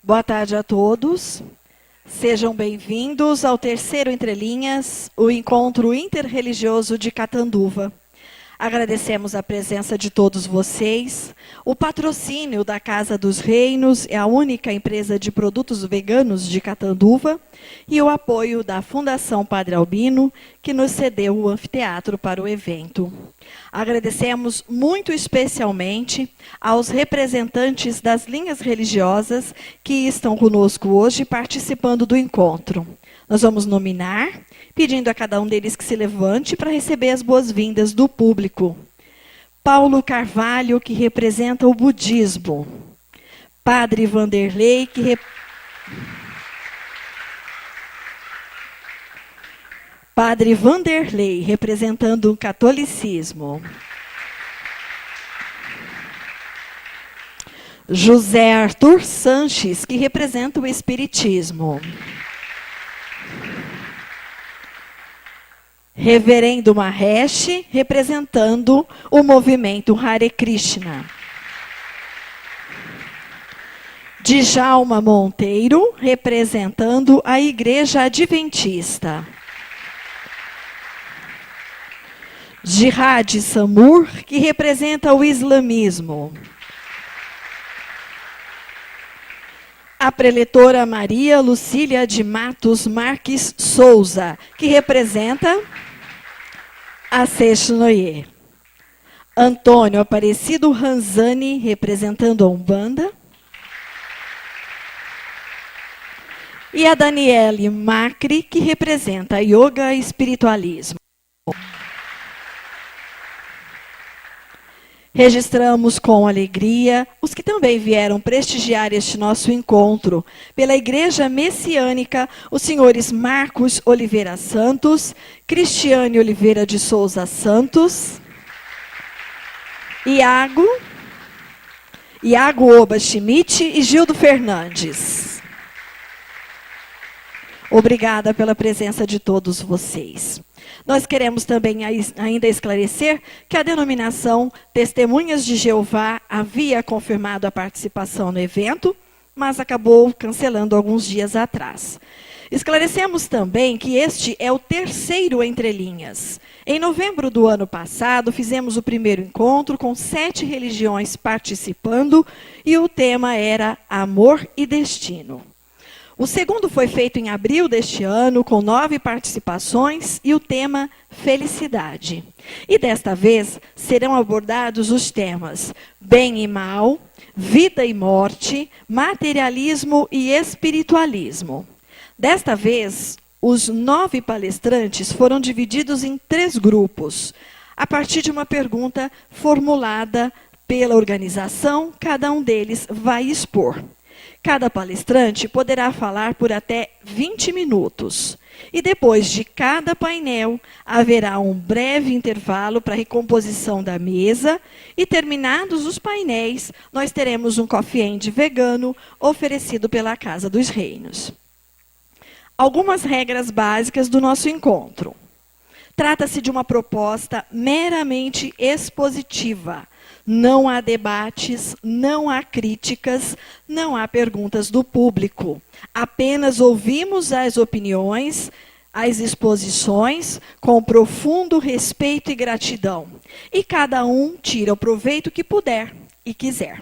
Boa tarde a todos. Sejam bem-vindos ao terceiro Entre Linhas, o encontro interreligioso de Catanduva. Agradecemos a presença de todos vocês, o patrocínio da Casa dos Reinos, é a única empresa de produtos veganos de Catanduva, e o apoio da Fundação Padre Albino, que nos cedeu o anfiteatro para o evento. Agradecemos muito especialmente aos representantes das linhas religiosas que estão conosco hoje participando do encontro. Nós vamos nominar, pedindo a cada um deles que se levante para receber as boas-vindas do público. Paulo Carvalho, que representa o budismo. Padre Vanderlei, Padre Vanderlei, representando o catolicismo. José Arthur Sanches, que representa o espiritismo. Reverendo Mahesh, representando o movimento Hare Krishna. Djalma Monteiro, representando a Igreja Adventista. Jihad Samur, que representa o islamismo. A preletora Maria Lucília de Matos Marques Souza, que representa a Seixnoye. Antônio Aparecido Ranzani, representando a Umbanda. E a Daniele Macri, que representa a Yoga e Espiritualismo. Registramos com alegria os que também vieram prestigiar este nosso encontro. Pela Igreja Messiânica, os senhores Marcos Oliveira Santos, Cristiane Oliveira de Souza Santos, Iago Oba Schmidt e Gildo Fernandes. Obrigada pela presença de todos vocês. Nós queremos também ainda esclarecer que a denominação Testemunhas de Jeová havia confirmado a participação no evento, mas acabou cancelando alguns dias atrás. Esclarecemos também que este é o terceiro Entre Linhas. Em novembro do ano passado, fizemos o primeiro encontro com 7 religiões participando e o tema era Amor e Destino. O segundo foi feito em abril deste ano, com 9 participações, e o tema Felicidade. E desta vez serão abordados os temas Bem e Mal, Vida e Morte, Materialismo e Espiritualismo. Desta vez, os 9 palestrantes foram divididos em 3 grupos, a partir de uma pergunta formulada pela organização, cada um deles vai expor. Cada palestrante poderá falar por até 20 minutos. E depois de cada painel, haverá um breve intervalo para recomposição da mesa. E terminados os painéis, nós teremos um coffee and vegano oferecido pela Casa dos Reinos. Algumas regras básicas do nosso encontro. Trata-se de uma proposta meramente expositiva. Não há debates, não há críticas, não há perguntas do público. Apenas ouvimos as opiniões, as exposições, com profundo respeito e gratidão. E cada um tira o proveito que puder e quiser.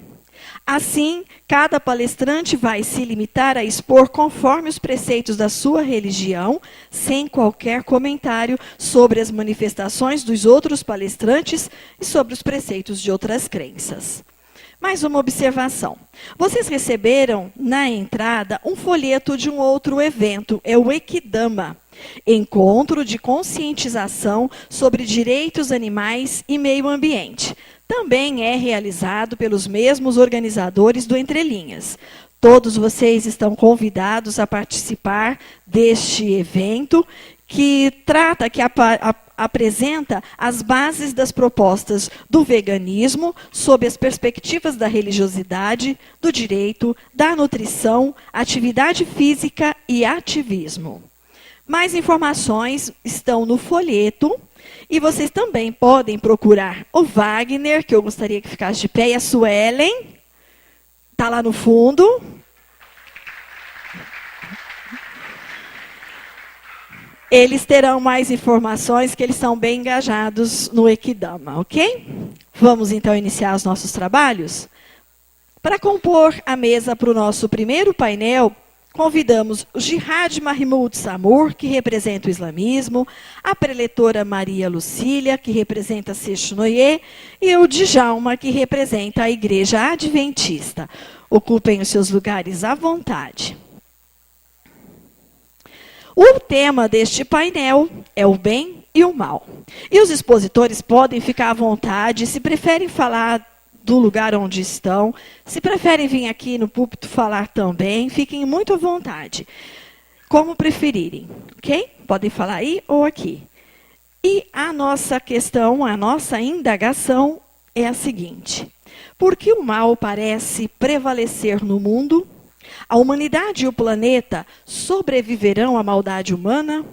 Assim, cada palestrante vai se limitar a expor conforme os preceitos da sua religião, sem qualquer comentário sobre as manifestações dos outros palestrantes e sobre os preceitos de outras crenças. Mais uma observação. Vocês receberam, na entrada, um folheto de um outro evento, é o Equidama, Encontro de Conscientização sobre Direitos Animais e Meio Ambiente. Também é realizado pelos mesmos organizadores do Entre Linhas. Todos vocês estão convidados a participar deste evento, que apresenta as bases das propostas do veganismo, sob as perspectivas da religiosidade, do direito, da nutrição, atividade física e ativismo. Mais informações estão no folheto. E vocês também podem procurar o Wagner, que eu gostaria que ficasse de pé, e a Suelen, está lá no fundo. eles terão mais informações, que eles são bem engajados no Ekidama, ok? Vamos então iniciar os nossos trabalhos? Para compor a mesa para o nosso primeiro painel, convidamos o Jihad Mahmoud Samur, que representa o islamismo, a preletora Maria Lucília, que representa Sechunoye, e o Djalma, que representa a Igreja Adventista. Ocupem os seus lugares à vontade. O tema deste painel é o bem e o mal. E os expositores podem ficar à vontade, se preferem falar do lugar onde estão, se preferem vir aqui no púlpito falar também, fiquem muito à vontade, como preferirem, ok? Podem falar aí ou aqui. E a nossa questão, a nossa indagação é a seguinte: por que o mal parece prevalecer no mundo? A humanidade e o planeta sobreviverão à maldade humana?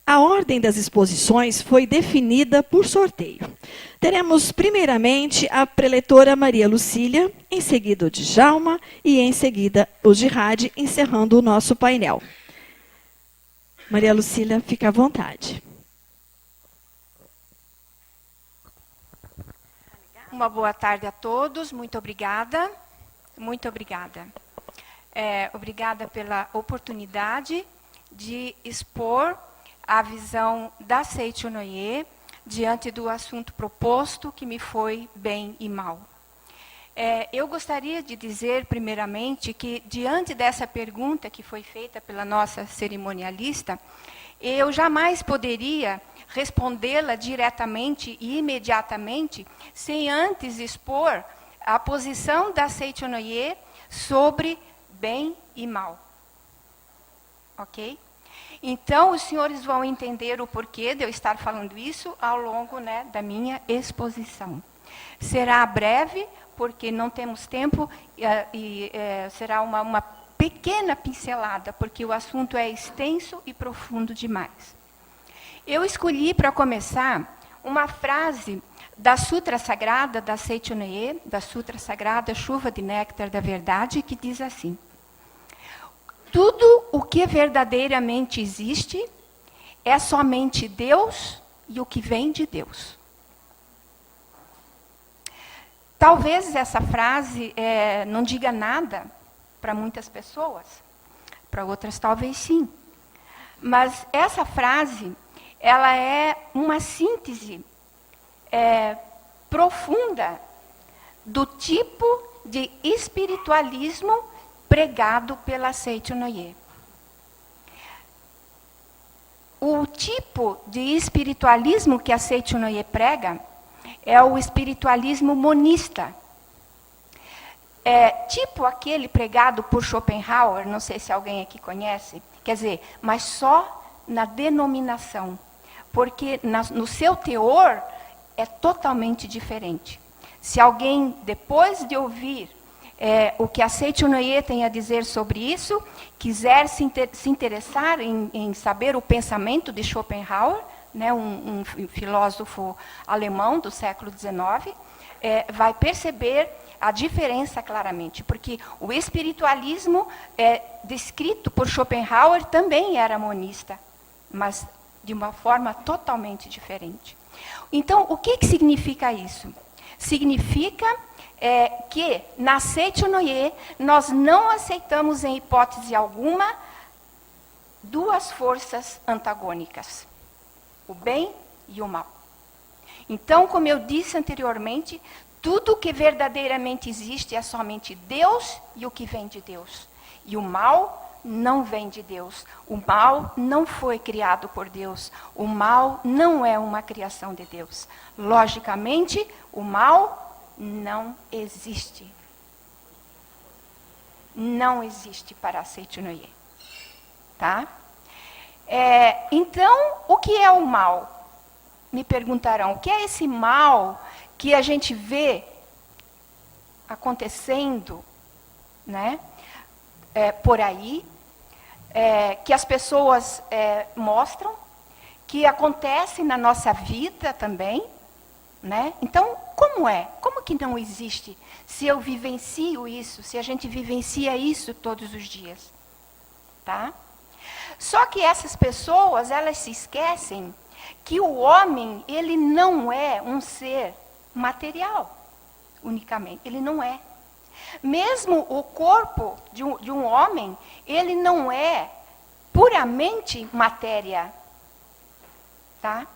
A ordem das exposições foi definida por sorteio. Teremos, primeiramente, a preletora Maria Lucília, em seguida o Djalma e, em seguida, o Jihad, encerrando o nosso painel. Maria Lucília, fica à vontade. Uma boa tarde a todos, muito obrigada. Muito obrigada. Obrigada pela oportunidade de expor a visão da Seichonoye diante do assunto proposto, que me foi bem e mal. Eu gostaria de dizer, primeiramente, que diante dessa pergunta que foi feita pela nossa cerimonialista, eu jamais poderia respondê-la diretamente e imediatamente, sem antes expor a posição da Seichonoye sobre bem e mal. Ok? Então, os senhores vão entender o porquê de eu estar falando isso ao longo, né, da minha exposição. Será breve, porque não temos tempo, será uma pequena pincelada, porque o assunto é extenso e profundo demais. Eu escolhi, para começar, uma frase da Sutra Sagrada da Seichonoye, da Sutra Sagrada Chuva de Néctar da Verdade, que diz assim: tudo o que verdadeiramente existe é somente Deus e o que vem de Deus. Talvez essa frase não diga nada para muitas pessoas, para outras talvez sim. Mas essa frase, ela é uma síntese profunda do tipo de espiritualismo pregado pela Seichonoye. O tipo de espiritualismo que a Seichonoye prega é o espiritualismo monista. Tipo aquele pregado por Schopenhauer, não sei se alguém aqui conhece, quer dizer, mas só na denominação, porque no seu teor é totalmente diferente. Se alguém, depois de ouvir o que a Seichonoye tem a dizer sobre isso, quiser se interessar em saber o pensamento de Schopenhauer, né, um filósofo alemão do século XIX, vai perceber a diferença claramente, porque o espiritualismo descrito por Schopenhauer também era monista, mas de uma forma totalmente diferente. Então, o que significa isso? Significa que na Seichonoye nós não aceitamos em hipótese alguma duas forças antagônicas, o bem e o mal. Então, como eu disse anteriormente, tudo que verdadeiramente existe é somente Deus e o que vem de Deus. E o mal não vem de Deus. O mal não foi criado por Deus. O mal não é uma criação de Deus. Logicamente, o mal não existe. Não existe para a Seichonoye. Tá? Então, o que é o mal? Me perguntarão, o que é esse mal que a gente vê acontecendo, né, por aí, que as pessoas mostram, que acontece na nossa vida também, né? Então, como é? Como que não existe se eu vivencio isso, se a gente vivencia isso todos os dias? Tá? Só que essas pessoas, elas se esquecem que o homem, ele não é um ser material, unicamente. Ele não é. Mesmo o corpo de um homem, ele não é puramente matéria. Tá?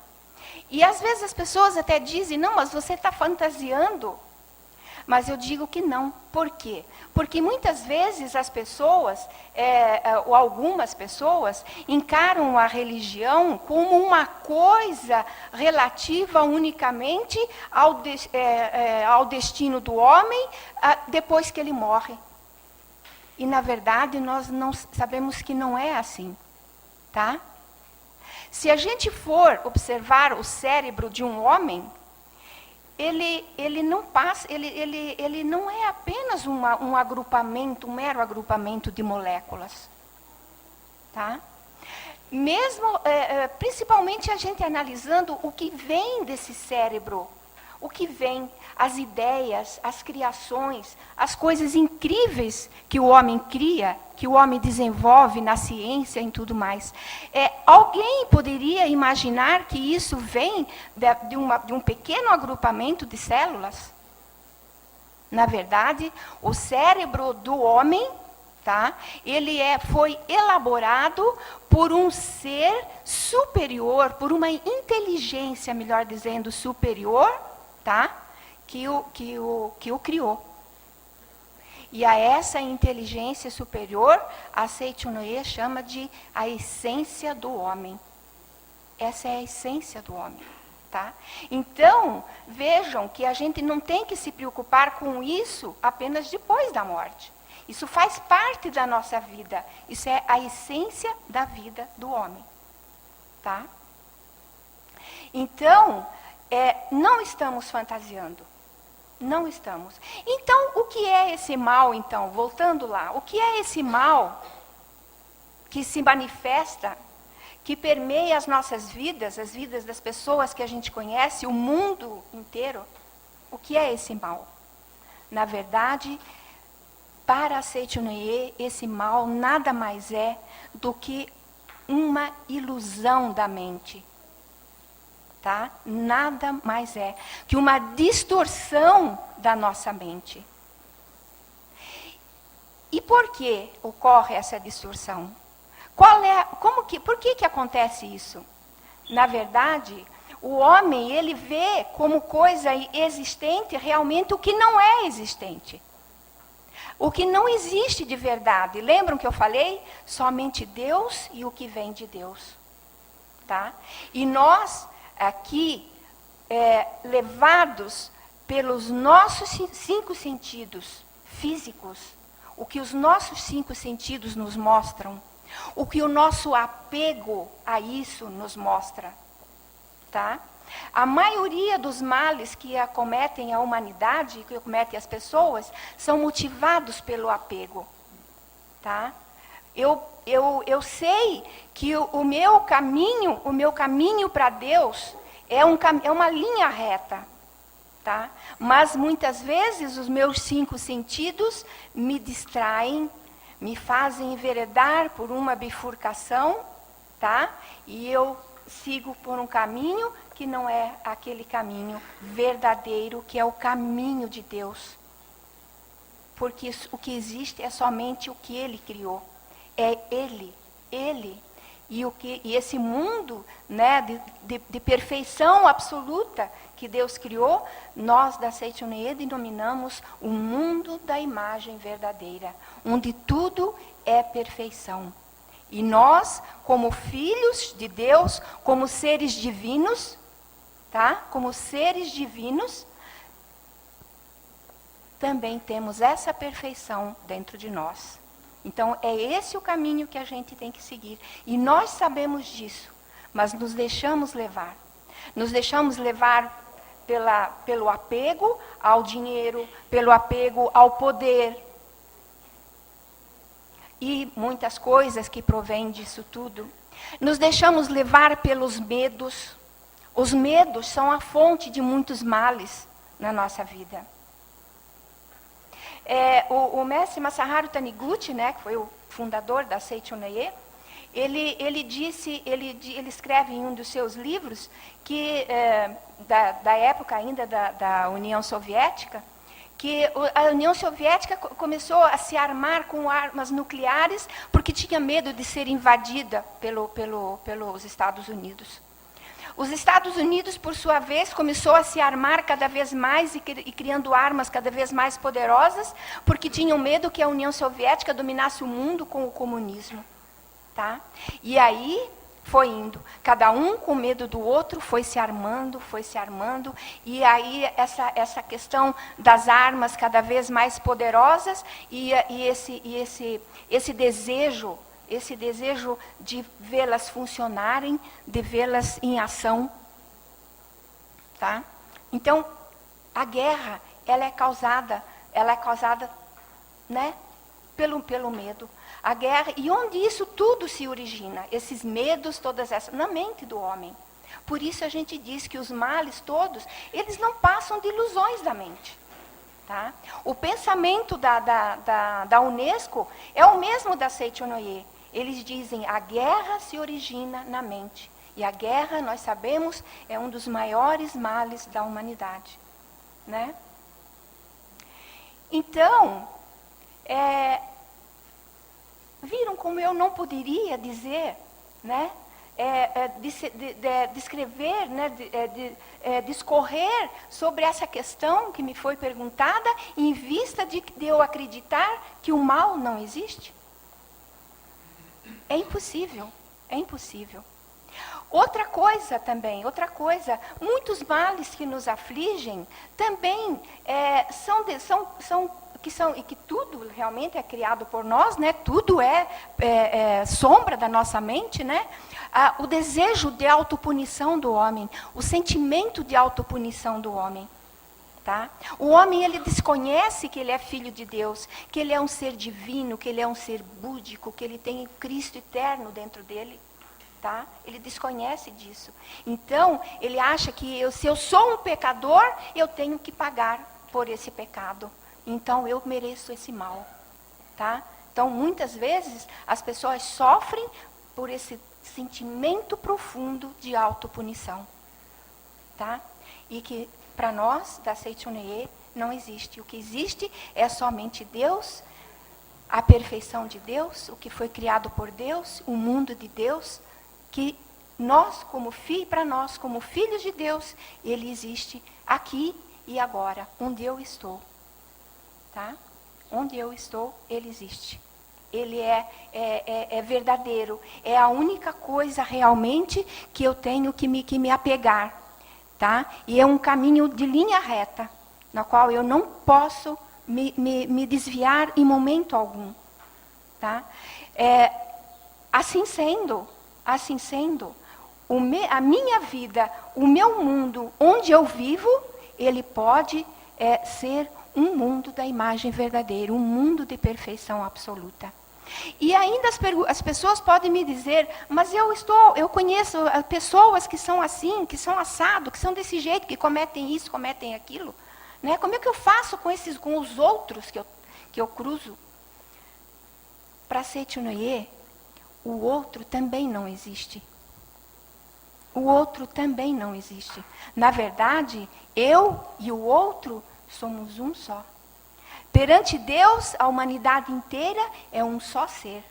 E às vezes as pessoas até dizem, não, mas você está fantasiando. Mas eu digo que não. Por quê? Porque muitas vezes as pessoas, ou algumas pessoas, encaram a religião como uma coisa relativa unicamente ao destino do homem depois que ele morre. E, na verdade, nós não sabemos que não é assim. Tá? Se a gente for observar o cérebro de um homem, ele não passa, ele não é apenas um agrupamento, um mero agrupamento de moléculas. Tá? Mesmo, principalmente a gente analisando o que vem desse cérebro, o que vem, as ideias, as criações, as coisas incríveis que o homem cria, que o homem desenvolve na ciência e tudo mais. Alguém poderia imaginar que isso vem de um pequeno agrupamento de células? Na verdade, o cérebro do homem, tá, ele foi elaborado por um ser superior, por uma inteligência, melhor dizendo, superior, tá, que o criou. E a essa inteligência superior, a Seichunoye chama de a essência do homem. Essa é a essência do homem. Tá? Então, vejam que a gente não tem que se preocupar com isso apenas depois da morte. Isso faz parte da nossa vida. Isso é a essência da vida do homem. Tá? Então, não estamos fantasiando. Não estamos. Então, o que é esse mal, então? Voltando lá. O que é esse mal que se manifesta, que permeia as nossas vidas, as vidas das pessoas que a gente conhece, o mundo inteiro? O que é esse mal? Na verdade, para a Seichunoye, esse mal nada mais é do que uma ilusão da mente. Tá? Nada mais é que uma distorção da nossa mente. E por que ocorre essa distorção? Por que acontece isso? Na verdade, o homem, ele vê como coisa existente realmente o que não é existente. O que não existe de verdade. Lembram que eu falei? Somente Deus e o que vem de Deus. Tá? E nós, aqui, levados pelos nossos 5 sentidos físicos, o que os nossos 5 sentidos nos mostram, o que o nosso apego a isso nos mostra. Tá? A maioria dos males que acometem a humanidade, que acometem as pessoas, são motivados pelo apego. Tá? Eu sei que o meu caminho para Deus é uma linha reta. Tá? Mas muitas vezes os meus 5 sentidos me distraem, me fazem enveredar por uma bifurcação, tá? E eu sigo por um caminho que não é aquele caminho verdadeiro, que é o caminho de Deus. Porque o que existe é somente o que Ele criou. É Ele. E esse mundo, né, de perfeição absoluta que Deus criou, nós da Seichunoye denominamos o mundo da imagem verdadeira, onde tudo é perfeição. E nós, como filhos de Deus, como seres divinos, tá? Como seres divinos, também temos essa perfeição dentro de nós. Então, é esse o caminho que a gente tem que seguir. E nós sabemos disso, mas nos deixamos levar. Nos deixamos levar pelo apego ao dinheiro, pelo apego ao poder. E muitas coisas que provêm disso tudo. Nos deixamos levar pelos medos. Os medos são a fonte de muitos males na nossa vida. O mestre Masaharu Taniguchi, né, que foi o fundador da Seichunoye, ele escreve em um dos seus livros que da época ainda da União Soviética, que a União Soviética começou a se armar com armas nucleares porque tinha medo de ser invadida pelos Estados Unidos. Os Estados Unidos, por sua vez, começou a se armar cada vez mais e criando armas cada vez mais poderosas, porque tinham medo que a União Soviética dominasse o mundo com o comunismo. Tá? E aí foi indo, cada um com medo do outro, foi se armando, e aí essa questão das armas cada vez mais poderosas e esse desejo de vê-las funcionarem, de vê-las em ação. Tá? Então, a guerra, ela é causada, né, pelo medo. A guerra, e onde isso tudo se origina? Esses medos, todas essas, na mente do homem. Por isso a gente diz que os males todos, eles não passam de ilusões da mente. Tá? O pensamento da Unesco é o mesmo da Seichonoye. Eles dizem, a guerra se origina na mente. E a guerra, nós sabemos, é um dos maiores males da humanidade. Né? Então, viram como eu não poderia dizer, né? Descrever, né? Discorrer sobre essa questão que me foi perguntada, em vista de eu acreditar que o mal não existe? É impossível, é impossível. Outra coisa, muitos males que nos afligem também e que tudo realmente é criado por nós, né? Tudo é sombra da nossa mente, né? O desejo de autopunição do homem, o sentimento de autopunição do homem. Tá? O homem, ele desconhece que ele é filho de Deus, que ele é um ser divino, que ele é um ser búdico, que ele tem Cristo eterno dentro dele. Tá? Ele desconhece disso. Então, ele acha que se eu sou um pecador, eu tenho que pagar por esse pecado. Então, eu mereço esse mal. Tá? Então, muitas vezes, as pessoas sofrem por esse sentimento profundo de autopunição. Tá? E que, para nós, da Seichonoye, não existe. O que existe é somente Deus, a perfeição de Deus, o que foi criado por Deus, o mundo de Deus, que nós, para nós, como filhos de Deus, ele existe aqui e agora, onde eu estou. Tá? Onde eu estou, ele existe. Ele é verdadeiro. É a única coisa realmente que eu tenho que me apegar. Tá? E é um caminho de linha reta, na qual eu não posso me desviar em momento algum. Tá? Assim sendo, a minha vida, o meu mundo, onde eu vivo, ele pode ser um mundo da imagem verdadeira, um mundo de perfeição absoluta. E ainda as pessoas podem me dizer, mas eu conheço pessoas que são assim, que são assado, que são desse jeito, que cometem isso, cometem aquilo. Né? Como é que eu faço com os outros que eu cruzo? Para Seichonoye, o outro também não existe. O outro também não existe. Na verdade, eu e o outro somos um só. Perante Deus, a humanidade inteira é um só ser.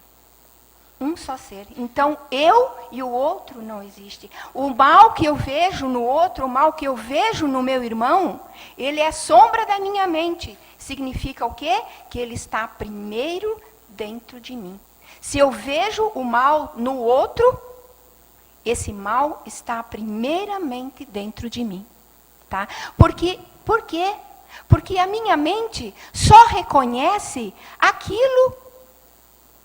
Um só ser. Então, eu e o outro não existe. O mal que eu vejo no outro, o mal que eu vejo no meu irmão, ele é sombra da minha mente. Significa o quê? Que ele está primeiro dentro de mim. Se eu vejo o mal no outro, esse mal está primeiramente dentro de mim. Tá? Por quê? Porque a minha mente só reconhece aquilo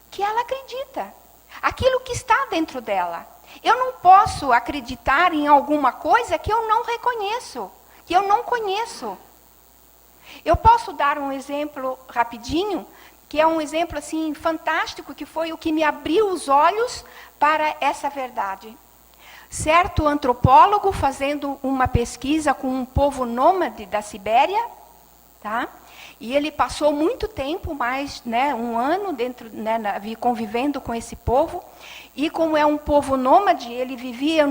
que ela acredita, aquilo que está dentro dela. Eu não posso acreditar em alguma coisa que eu não reconheço, que eu não conheço. Eu posso dar um exemplo rapidinho, que é um exemplo assim fantástico, que foi o que me abriu os olhos para essa verdade. Certo antropólogo fazendo uma pesquisa com um povo nômade da Sibéria, Tá? E ele passou muito tempo, mais, né, um ano dentro, né, convivendo com esse povo. E como é um povo nômade, ele vive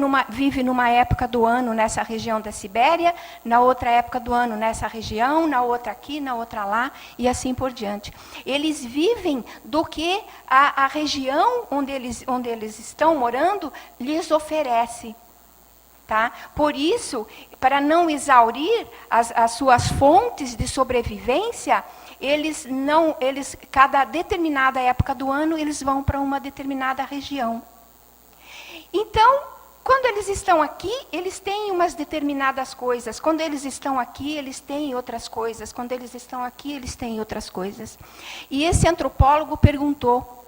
numa época do ano nessa região da Sibéria, na outra época do ano nessa região, na outra aqui, na outra lá, e assim por diante. Eles vivem do que a região onde eles estão morando lhes oferece. Tá? Por isso, para não exaurir as suas fontes de sobrevivência, cada determinada época do ano, eles vão para uma determinada região. Então, quando eles estão aqui, eles têm umas determinadas coisas. Quando eles estão aqui, eles têm outras coisas. Quando eles estão aqui, eles têm outras coisas. E esse antropólogo perguntou,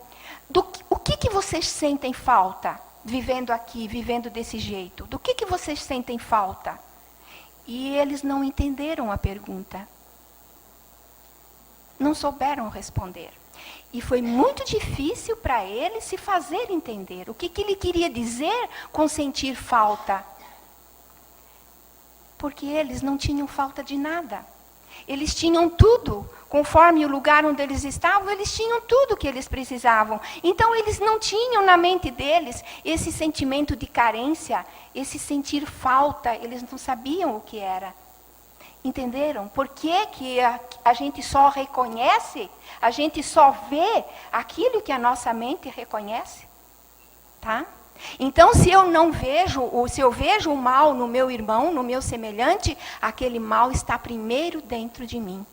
o que vocês sentem falta? Vivendo aqui, vivendo desse jeito. Do que vocês sentem falta? E eles não entenderam a pergunta. Não souberam responder. E foi muito difícil para ele se fazer entender. O que ele queria dizer com sentir falta? Porque eles não tinham falta de nada. Eles tinham tudo. Conforme o lugar onde eles estavam, eles tinham tudo que eles precisavam. Então, eles não tinham na mente deles esse sentimento de carência, esse sentir falta. Eles não sabiam o que era. Entenderam? Por que a gente só reconhece, a gente só vê aquilo que a nossa mente reconhece? Tá? Então, se eu vejo o mal no meu irmão, no meu semelhante, aquele mal está primeiro dentro de mim.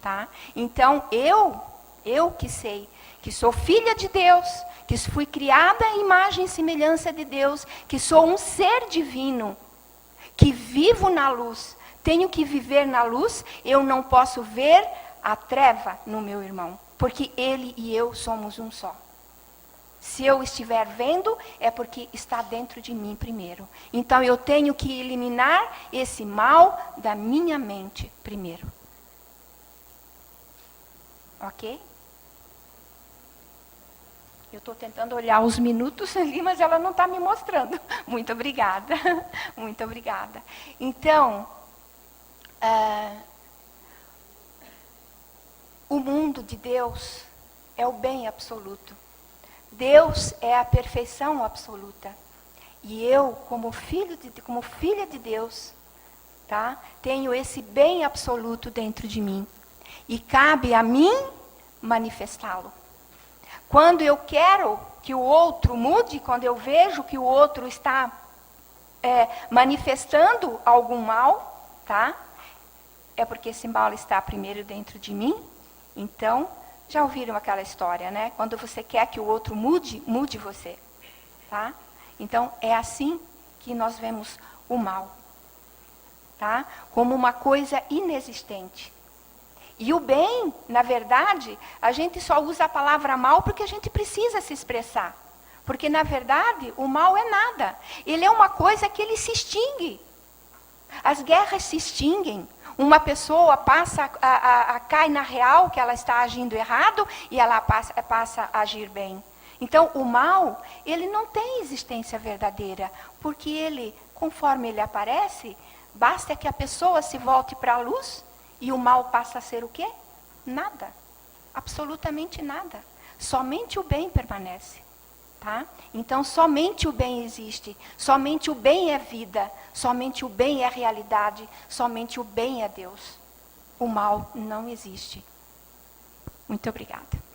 Tá? Então, eu que sei, que sou filha de Deus, que fui criada à imagem e semelhança de Deus, que sou um ser divino, que vivo na luz, tenho que viver na luz, eu não posso ver a treva no meu irmão, porque ele e eu somos um só. Se eu estiver vendo, é porque está dentro de mim primeiro. Então, eu tenho que eliminar esse mal da minha mente primeiro. Ok? Eu estou tentando olhar os minutos ali, mas ela não está me mostrando. Muito obrigada. Muito obrigada. Então, o mundo de Deus é o bem absoluto. Deus é a perfeição absoluta. E eu, como filha de Deus, tá, tenho esse bem absoluto dentro de mim. E cabe a mim manifestá-lo. Quando eu quero que o outro mude, quando eu vejo que o outro está manifestando algum mal, tá? É porque esse mal está primeiro dentro de mim. Então, já ouviram aquela história, né? Quando você quer que o outro mude, mude você. Tá? Então, é assim que nós vemos o mal. Tá? Como uma coisa inexistente. E o bem, na verdade, a gente só usa a palavra mal porque a gente precisa se expressar. Porque, na verdade, o mal é nada. Ele é uma coisa que ele se extingue. As guerras se extinguem. Uma pessoa cai na real que ela está agindo errado e ela passa a agir bem. Então, o mal, ele não tem existência verdadeira. Porque ele, conforme ele aparece, basta que a pessoa se volte para a luz. E o mal passa a ser o quê? Nada. Absolutamente nada. Somente o bem permanece. Tá? Então, somente o bem existe. Somente o bem é vida. Somente o bem é realidade. Somente o bem é Deus. O mal não existe. Muito obrigada.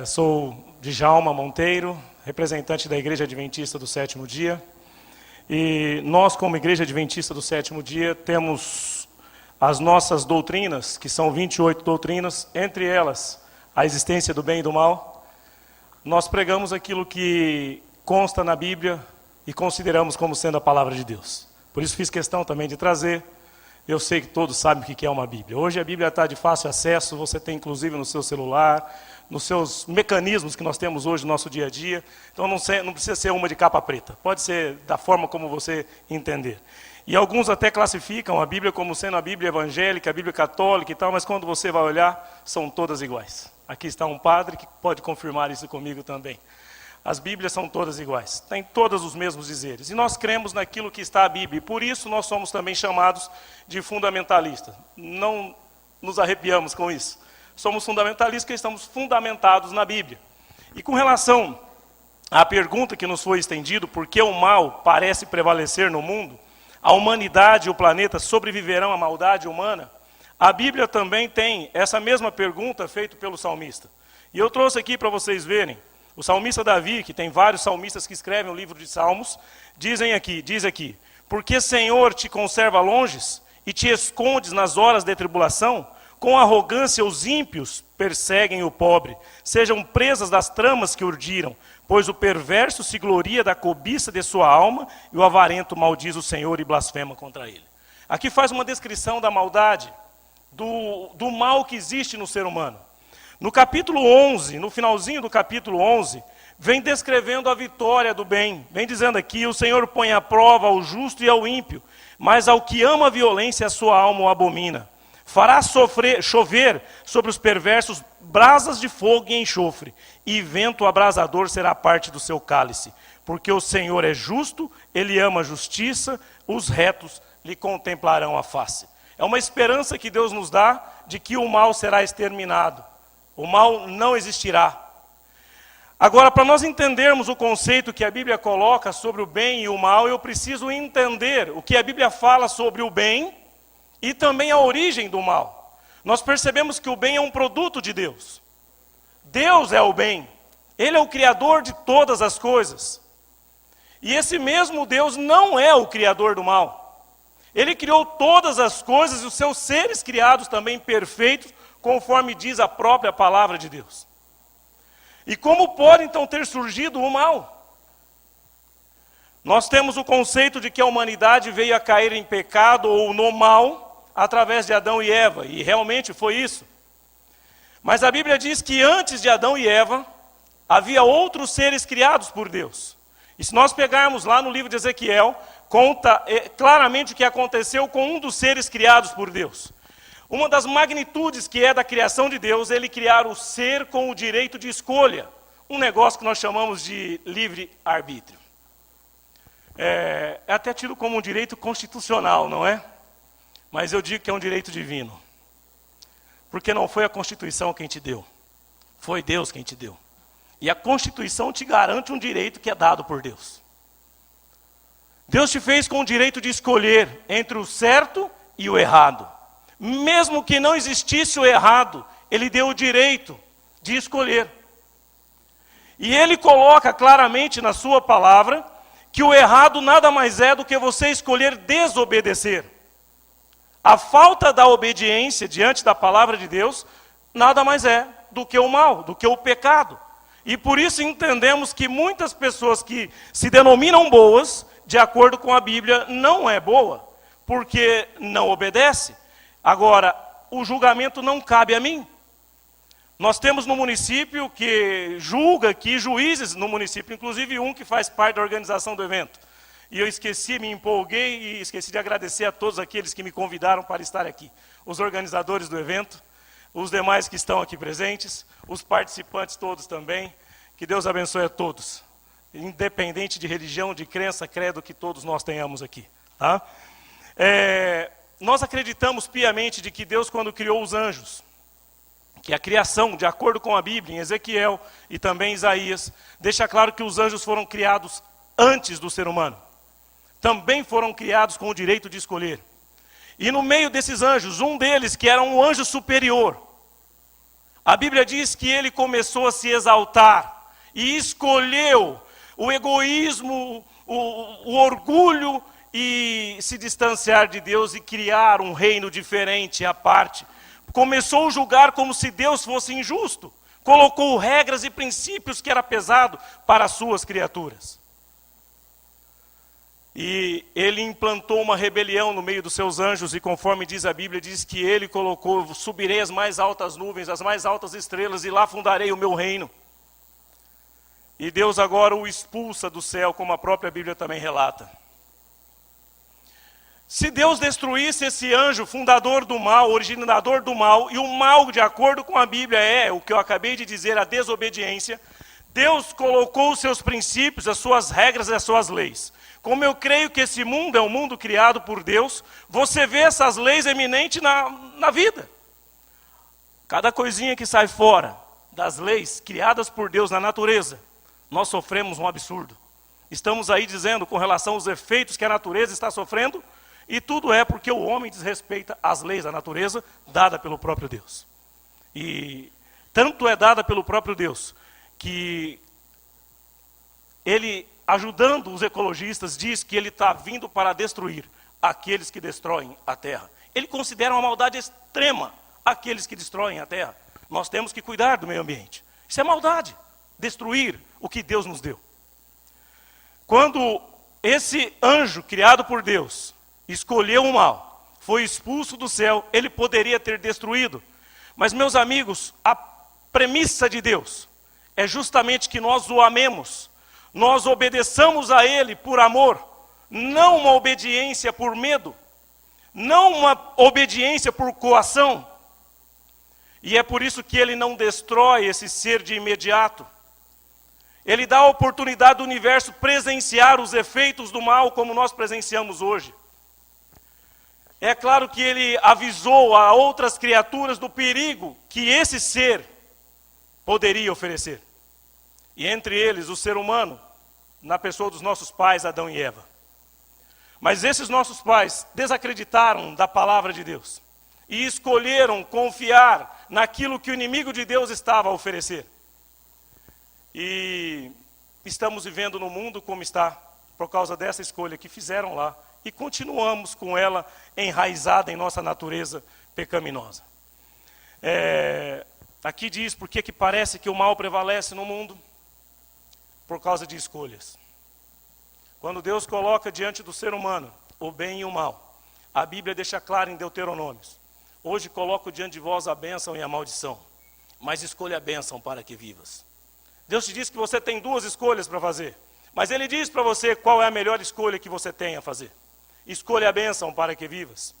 Sou Djalma Monteiro, representante da Igreja Adventista do Sétimo Dia. E nós, como Igreja Adventista do Sétimo Dia, temos as nossas doutrinas, que são 28 doutrinas, entre elas a existência do bem e do mal. Nós pregamos aquilo que consta na Bíblia e consideramos como sendo a palavra de Deus. Por isso fiz questão também de trazer. Eu sei que todos sabem o que é uma Bíblia. Hoje a Bíblia está de fácil acesso, você tem inclusive no seu celular, nos seus mecanismos que nós temos hoje no nosso dia a dia. Então não precisa ser uma de capa preta, pode ser da forma como você entender. E alguns até classificam a Bíblia como sendo a Bíblia evangélica, a Bíblia católica e tal, mas quando você vai olhar, são todas iguais. Aqui está um padre que pode confirmar isso comigo também. As Bíblias são todas iguais, têm todos os mesmos dizeres. E nós cremos naquilo que está a Bíblia, e por isso nós somos também chamados de fundamentalistas. Não nos arrepiamos com isso. Somos fundamentalistas porque estamos fundamentados na Bíblia. E com relação à pergunta que nos foi estendida, por que o mal parece prevalecer no mundo, a humanidade e o planeta sobreviverão à maldade humana, a Bíblia também tem essa mesma pergunta feita pelo salmista. E eu trouxe aqui para vocês verem. O salmista Davi, que tem vários salmistas que escrevem o livro de Salmos, diz aqui, porque Senhor te conserva longes e te escondes nas horas de tribulação, com arrogância os ímpios perseguem o pobre, sejam presas das tramas que urdiram, pois o perverso se gloria da cobiça de sua alma e o avarento maldiz o Senhor e blasfema contra ele. Aqui faz uma descrição da maldade, do mal que existe no ser humano. No capítulo 11, no finalzinho do capítulo 11, vem descrevendo a vitória do bem. Vem dizendo aqui, o Senhor põe à prova ao justo e ao ímpio, mas ao que ama a violência a sua alma o abomina. Fará chover sobre os perversos brasas de fogo e enxofre, e vento abrasador será parte do seu cálice. Porque o Senhor é justo, Ele ama a justiça, os retos lhe contemplarão a face. É uma esperança que Deus nos dá de que o mal será exterminado. O mal não existirá. Agora, para nós entendermos o conceito que a Bíblia coloca sobre o bem e o mal, eu preciso entender o que a Bíblia fala sobre o bem e também a origem do mal. Nós percebemos que o bem é um produto de Deus. Deus é o bem. Ele é o criador de todas as coisas. E esse mesmo Deus não é o criador do mal. Ele criou todas as coisas e os seus seres criados também perfeitos, conforme diz a própria palavra de Deus. E como pode então ter surgido o mal? Nós temos o conceito de que a humanidade veio a cair em pecado ou no mal através de Adão e Eva, e realmente foi isso. Mas a Bíblia diz que antes de Adão e Eva, havia outros seres criados por Deus. E se nós pegarmos lá no livro de Ezequiel, conta claramente o que aconteceu com um dos seres criados por Deus. Uma das magnitudes que é da criação de Deus, ele criar o ser com o direito de escolha. Um negócio que nós chamamos de livre-arbítrio. É até tido como um direito constitucional, não é? Mas eu digo que é um direito divino. Porque não foi a Constituição quem te deu. Foi Deus quem te deu. E a Constituição te garante um direito que é dado por Deus. Deus te fez com o direito de escolher entre o certo e o errado. Mesmo que não existisse o errado, Ele deu o direito de escolher. E Ele coloca claramente na sua palavra que o errado nada mais é do que você escolher desobedecer. A falta da obediência diante da palavra de Deus nada mais é do que o mal, do que o pecado. E por isso entendemos que muitas pessoas que se denominam boas, de acordo com a Bíblia, não é boa, porque não obedece. Agora, o julgamento não cabe a mim. Nós temos no município que julga aqui, juízes no município, inclusive um que faz parte da organização do evento. E eu me empolguei e esqueci de agradecer a todos aqueles que me convidaram para estar aqui. Os organizadores do evento, os demais que estão aqui presentes, os participantes todos também. Que Deus abençoe a todos, independente de religião, de crença, credo que todos nós tenhamos aqui. Tá? Nós acreditamos piamente de que Deus, quando criou os anjos, que a criação, de acordo com a Bíblia, em Ezequiel e também em Isaías, deixa claro que os anjos foram criados antes do ser humano. Também foram criados com o direito de escolher. E no meio desses anjos, um deles, que era um anjo superior, a Bíblia diz que ele começou a se exaltar e escolheu o egoísmo, o orgulho e se distanciar de Deus e criar um reino diferente à parte. Começou a julgar como se Deus fosse injusto. Colocou regras e princípios que era pesado para as suas criaturas. E ele implantou uma rebelião no meio dos seus anjos, e conforme diz a Bíblia, diz que ele colocou: subirei as mais altas nuvens, as mais altas estrelas, e lá fundarei o meu reino. E Deus agora o expulsa do céu, como a própria Bíblia também relata. Se Deus destruísse esse anjo fundador do mal, originador do mal, e o mal, de acordo com a Bíblia, é o que eu acabei de dizer, a desobediência, Deus colocou os seus princípios, as suas regras e as suas leis. Como eu creio que esse mundo é um mundo criado por Deus, você vê essas leis eminentes na vida. Cada coisinha que sai fora das leis criadas por Deus na natureza, nós sofremos um absurdo. Estamos aí dizendo com relação aos efeitos que a natureza está sofrendo, e tudo é porque o homem desrespeita as leis da natureza dada pelo próprio Deus. E tanto é dada pelo próprio Deus, que ele, ajudando os ecologistas, diz que ele está vindo para destruir aqueles que destroem a terra. Ele considera uma maldade extrema aqueles que destroem a terra. Nós temos que cuidar do meio ambiente. Isso é maldade, destruir o que Deus nos deu. Quando esse anjo criado por Deus escolheu o mal, foi expulso do céu, ele poderia ter destruído. Mas, meus amigos, a premissa de Deus é justamente que nós o amemos, nós obedeçamos a Ele por amor, não uma obediência por medo, não uma obediência por coação. E é por isso que Ele não destrói esse ser de imediato. Ele dá a oportunidade do universo presenciar os efeitos do mal como nós presenciamos hoje. É claro que Ele avisou a outras criaturas do perigo que esse ser poderia oferecer. E entre eles o ser humano, na pessoa dos nossos pais, Adão e Eva. Mas esses nossos pais desacreditaram da palavra de Deus e escolheram confiar naquilo que o inimigo de Deus estava a oferecer. E estamos vivendo no mundo como está, por causa dessa escolha que fizeram lá, e continuamos com ela enraizada em nossa natureza pecaminosa. Aqui diz por que parece que o mal prevalece no mundo? Por causa de escolhas. Quando Deus coloca diante do ser humano o bem e o mal, a Bíblia deixa claro em Deuteronômios: hoje coloco diante de vós a bênção e a maldição, mas escolha a bênção para que vivas. Deus te diz que você tem duas escolhas para fazer, mas Ele diz para você qual é a melhor escolha que você tem a fazer. Escolha a bênção para que vivas.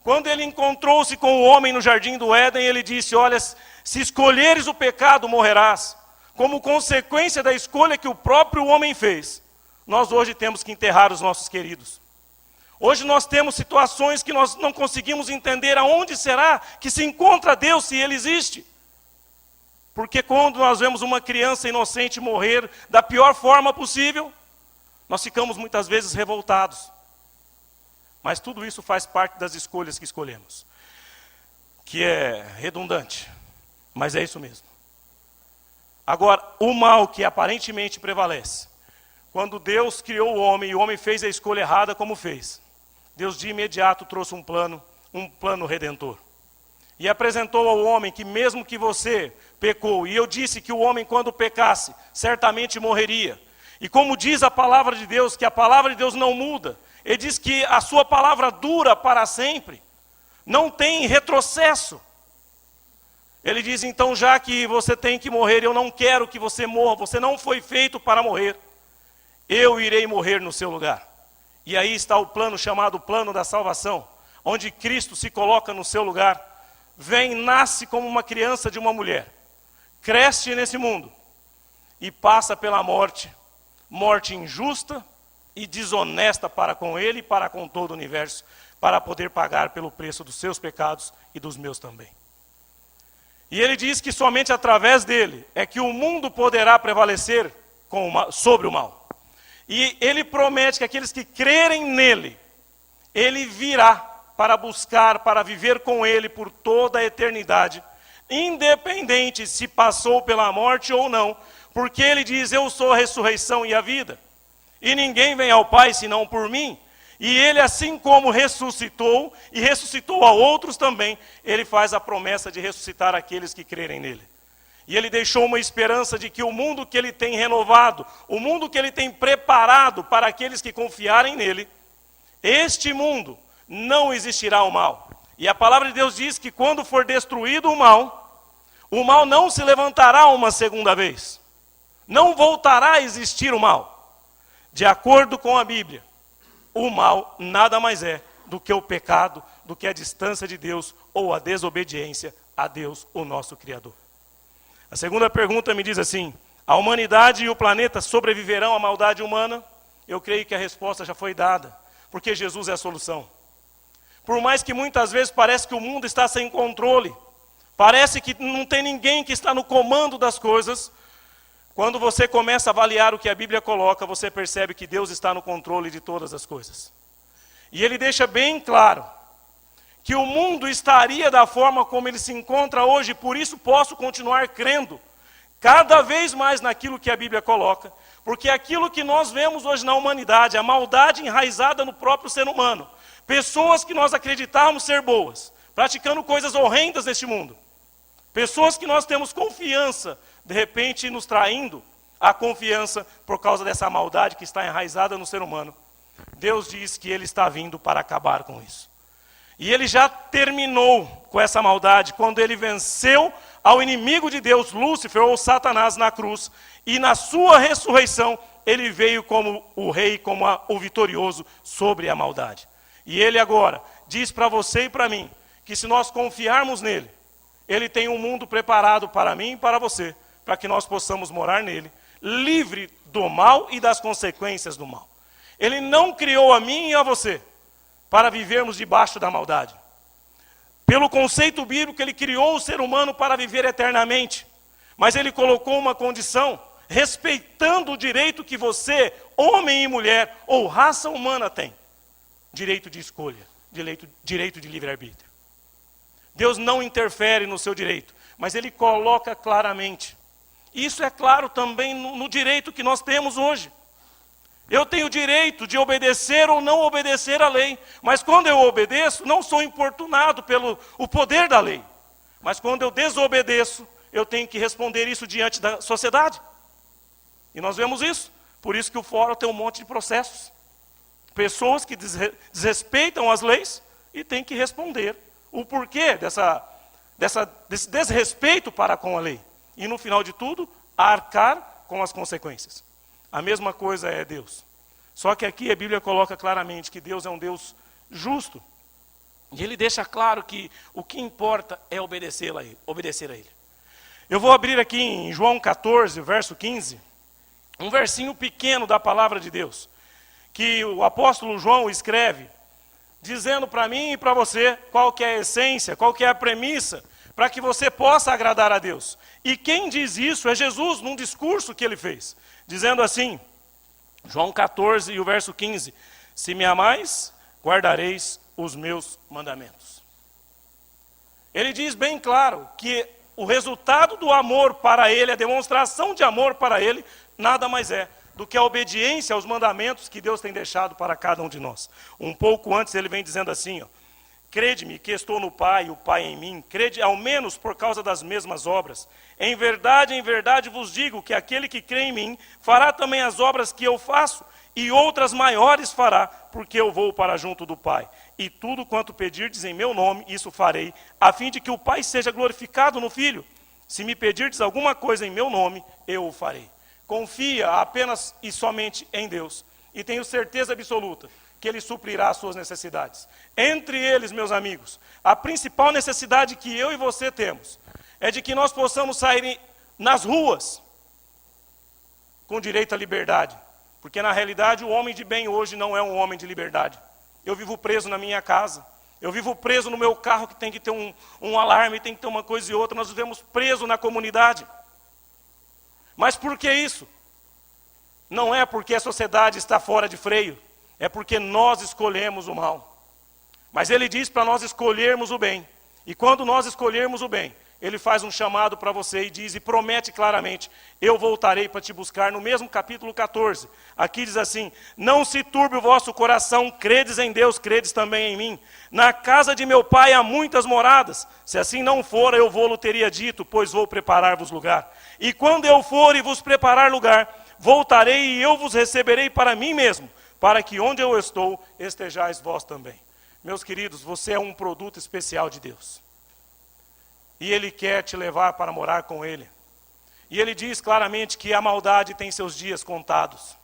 Quando Ele encontrou-se com o homem no jardim do Éden, Ele disse: olha, se escolheres o pecado, morrerás. Como consequência da escolha que o próprio homem fez, nós hoje temos que enterrar os nossos queridos. Hoje nós temos situações que nós não conseguimos entender aonde será que se encontra Deus, se Ele existe. Porque quando nós vemos uma criança inocente morrer da pior forma possível, nós ficamos muitas vezes revoltados. Mas tudo isso faz parte das escolhas que escolhemos. Que é redundante, mas é isso mesmo. Agora, o mal que aparentemente prevalece, quando Deus criou o homem e o homem fez a escolha errada como fez, Deus de imediato trouxe um plano redentor. E apresentou ao homem que mesmo que você pecou, e eu disse que o homem quando pecasse, certamente morreria. E como diz a palavra de Deus, que a palavra de Deus não muda, Ele diz que a sua palavra dura para sempre, não tem retrocesso. Ele diz, então, já que você tem que morrer, eu não quero que você morra, você não foi feito para morrer, eu irei morrer no seu lugar. E aí está o plano chamado plano da salvação, onde Cristo se coloca no seu lugar, vem, nasce como uma criança de uma mulher, cresce nesse mundo e passa pela morte, morte injusta e desonesta para com ele e para com todo o universo, para poder pagar pelo preço dos seus pecados e dos meus também. E ele diz que somente através dele é que o mundo poderá prevalecer sobre o mal. E ele promete que aqueles que crerem nele, ele virá para buscar, para viver com ele por toda a eternidade, independente se passou pela morte ou não, porque ele diz, eu sou a ressurreição e a vida, e ninguém vem ao Pai senão por mim. E ele, assim como ressuscitou, e ressuscitou a outros também, ele faz a promessa de ressuscitar aqueles que crerem nele. E ele deixou uma esperança de que o mundo que ele tem renovado, o mundo que ele tem preparado para aqueles que confiarem nele, este mundo não existirá o mal. E a palavra de Deus diz que quando for destruído o mal não se levantará uma segunda vez. Não voltará a existir o mal. De acordo com a Bíblia, o mal nada mais é do que o pecado, do que a distância de Deus ou a desobediência a Deus, o nosso Criador. A segunda pergunta me diz assim: a humanidade e o planeta sobreviverão à maldade humana? Eu creio que a resposta já foi dada, porque Jesus é a solução. Por mais que muitas vezes parece que o mundo está sem controle, parece que não tem ninguém que está no comando das coisas, quando você começa a avaliar o que a Bíblia coloca, você percebe que Deus está no controle de todas as coisas. E ele deixa bem claro que o mundo estaria da forma como ele se encontra hoje, por isso posso continuar crendo cada vez mais naquilo que a Bíblia coloca, porque aquilo que nós vemos hoje na humanidade, a maldade enraizada no próprio ser humano, pessoas que nós acreditávamos ser boas, praticando coisas horrendas neste mundo, pessoas que nós temos confiança, de repente nos traindo a confiança por causa dessa maldade que está enraizada no ser humano. Deus diz que Ele está vindo para acabar com isso. E Ele já terminou com essa maldade quando Ele venceu ao inimigo de Deus, Lúcifer ou Satanás, na cruz. E na sua ressurreição, Ele veio como o rei, como o vitorioso sobre a maldade. E Ele agora diz para você e para mim, que se nós confiarmos nele, Ele tem um mundo preparado para mim e para você, para que nós possamos morar nele, livre do mal e das consequências do mal. Ele não criou a mim e a você para vivermos debaixo da maldade. Pelo conceito bíblico, Ele criou o ser humano para viver eternamente, mas Ele colocou uma condição, respeitando o direito que você, homem e mulher, ou raça humana tem. Direito de escolha, direito de livre-arbítrio. Deus não interfere no seu direito, mas Ele coloca claramente. Isso é claro também no direito que nós temos hoje. Eu tenho o direito de obedecer ou não obedecer à lei, mas quando eu obedeço, não sou importunado pelo o poder da lei. Mas quando eu desobedeço, eu tenho que responder isso diante da sociedade. E nós vemos isso, por isso que o fórum tem um monte de processos. Pessoas que desrespeitam as leis e têm que responder o porquê desse desrespeito para com a lei. E no final de tudo, arcar com as consequências. A mesma coisa é Deus. Só que aqui a Bíblia coloca claramente que Deus é um Deus justo. E Ele deixa claro que o que importa é obedecer a Ele. Eu vou abrir aqui em João 14, verso 15, um versinho pequeno da palavra de Deus, que o apóstolo João escreve, dizendo para mim e para você qual que é a essência, qual que é a premissa, para que você possa agradar a Deus. E quem diz isso é Jesus, num discurso que Ele fez, dizendo assim, João 14 e o verso 15, se me amais, guardareis os meus mandamentos. Ele diz bem claro que o resultado do amor para Ele, a demonstração de amor para Ele, nada mais é do que a obediência aos mandamentos que Deus tem deixado para cada um de nós. Um pouco antes ele vem dizendo assim, ó, crede-me que estou no Pai, o Pai em mim, crede ao menos por causa das mesmas obras. Em verdade vos digo que aquele que crê em mim fará também as obras que eu faço, e outras maiores fará, porque eu vou para junto do Pai. E tudo quanto pedirdes em meu nome, isso farei, a fim de que o Pai seja glorificado no Filho. Se me pedirdes alguma coisa em meu nome, eu o farei. Confia apenas e somente em Deus, e tenho certeza absoluta que Ele suprirá as suas necessidades. Entre eles, meus amigos, a principal necessidade que eu e você temos é de que nós possamos sair nas ruas com direito à liberdade. Porque na realidade o homem de bem hoje não é um homem de liberdade. Eu vivo preso na minha casa, eu vivo preso no meu carro que tem que ter um alarme, tem que ter uma coisa e outra, nós vivemos presos na comunidade. Mas por que isso? Não é porque a sociedade está fora de freio, é porque nós escolhemos o mal. Mas Ele diz para nós escolhermos o bem. E quando nós escolhermos o bem, Ele faz um chamado para você e diz, e promete claramente, eu voltarei para te buscar, no mesmo capítulo 14. Aqui diz assim, não se turbe o vosso coração, credes em Deus, credes também em mim. Na casa de meu Pai há muitas moradas, se assim não for, eu vou-lo teria dito, pois vou preparar-vos lugar. E quando eu for e vos preparar lugar, voltarei e eu vos receberei para mim mesmo, para que onde eu estou, estejais vós também. Meus queridos, você é um produto especial de Deus. E Ele quer te levar para morar com Ele. E Ele diz claramente que a maldade tem seus dias contados.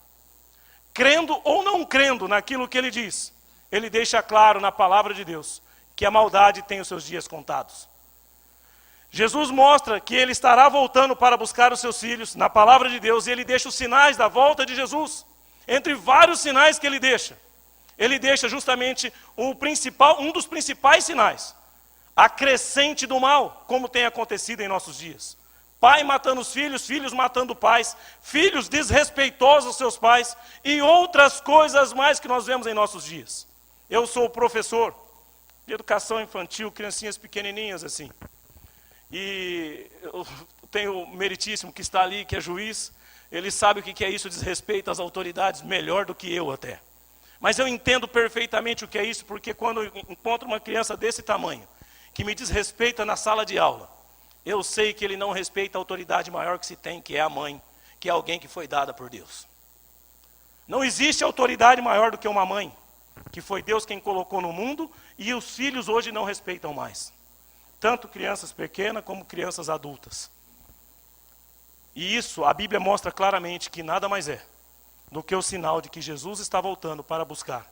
Crendo ou não crendo naquilo que Ele diz, ele deixa claro na palavra de Deus que a maldade tem os seus dias contados. Jesus mostra que ele estará voltando para buscar os seus filhos na palavra de Deus, e ele deixa os sinais da volta de Jesus. Entre vários sinais que ele deixa justamente um dos principais sinais, a crescente do mal, como tem acontecido em nossos dias. Pai matando os filhos, filhos matando pais, filhos desrespeitosos aos seus pais, e outras coisas mais que nós vemos em nossos dias. Eu sou professor de educação infantil, criancinhas pequenininhas assim. E eu tenho o meritíssimo que está ali, que é juiz, ele sabe o que é isso, desrespeito às autoridades, melhor do que eu até. Mas eu entendo perfeitamente o que é isso, porque quando eu encontro uma criança desse tamanho, que me desrespeita na sala de aula, eu sei que ele não respeita a autoridade maior que se tem, que é a mãe, que é alguém que foi dada por Deus. Não existe autoridade maior do que uma mãe, que foi Deus quem colocou no mundo, e os filhos hoje não respeitam mais. Tanto crianças pequenas como crianças adultas. E isso, a Bíblia mostra claramente que nada mais é do que o sinal de que Jesus está voltando para buscar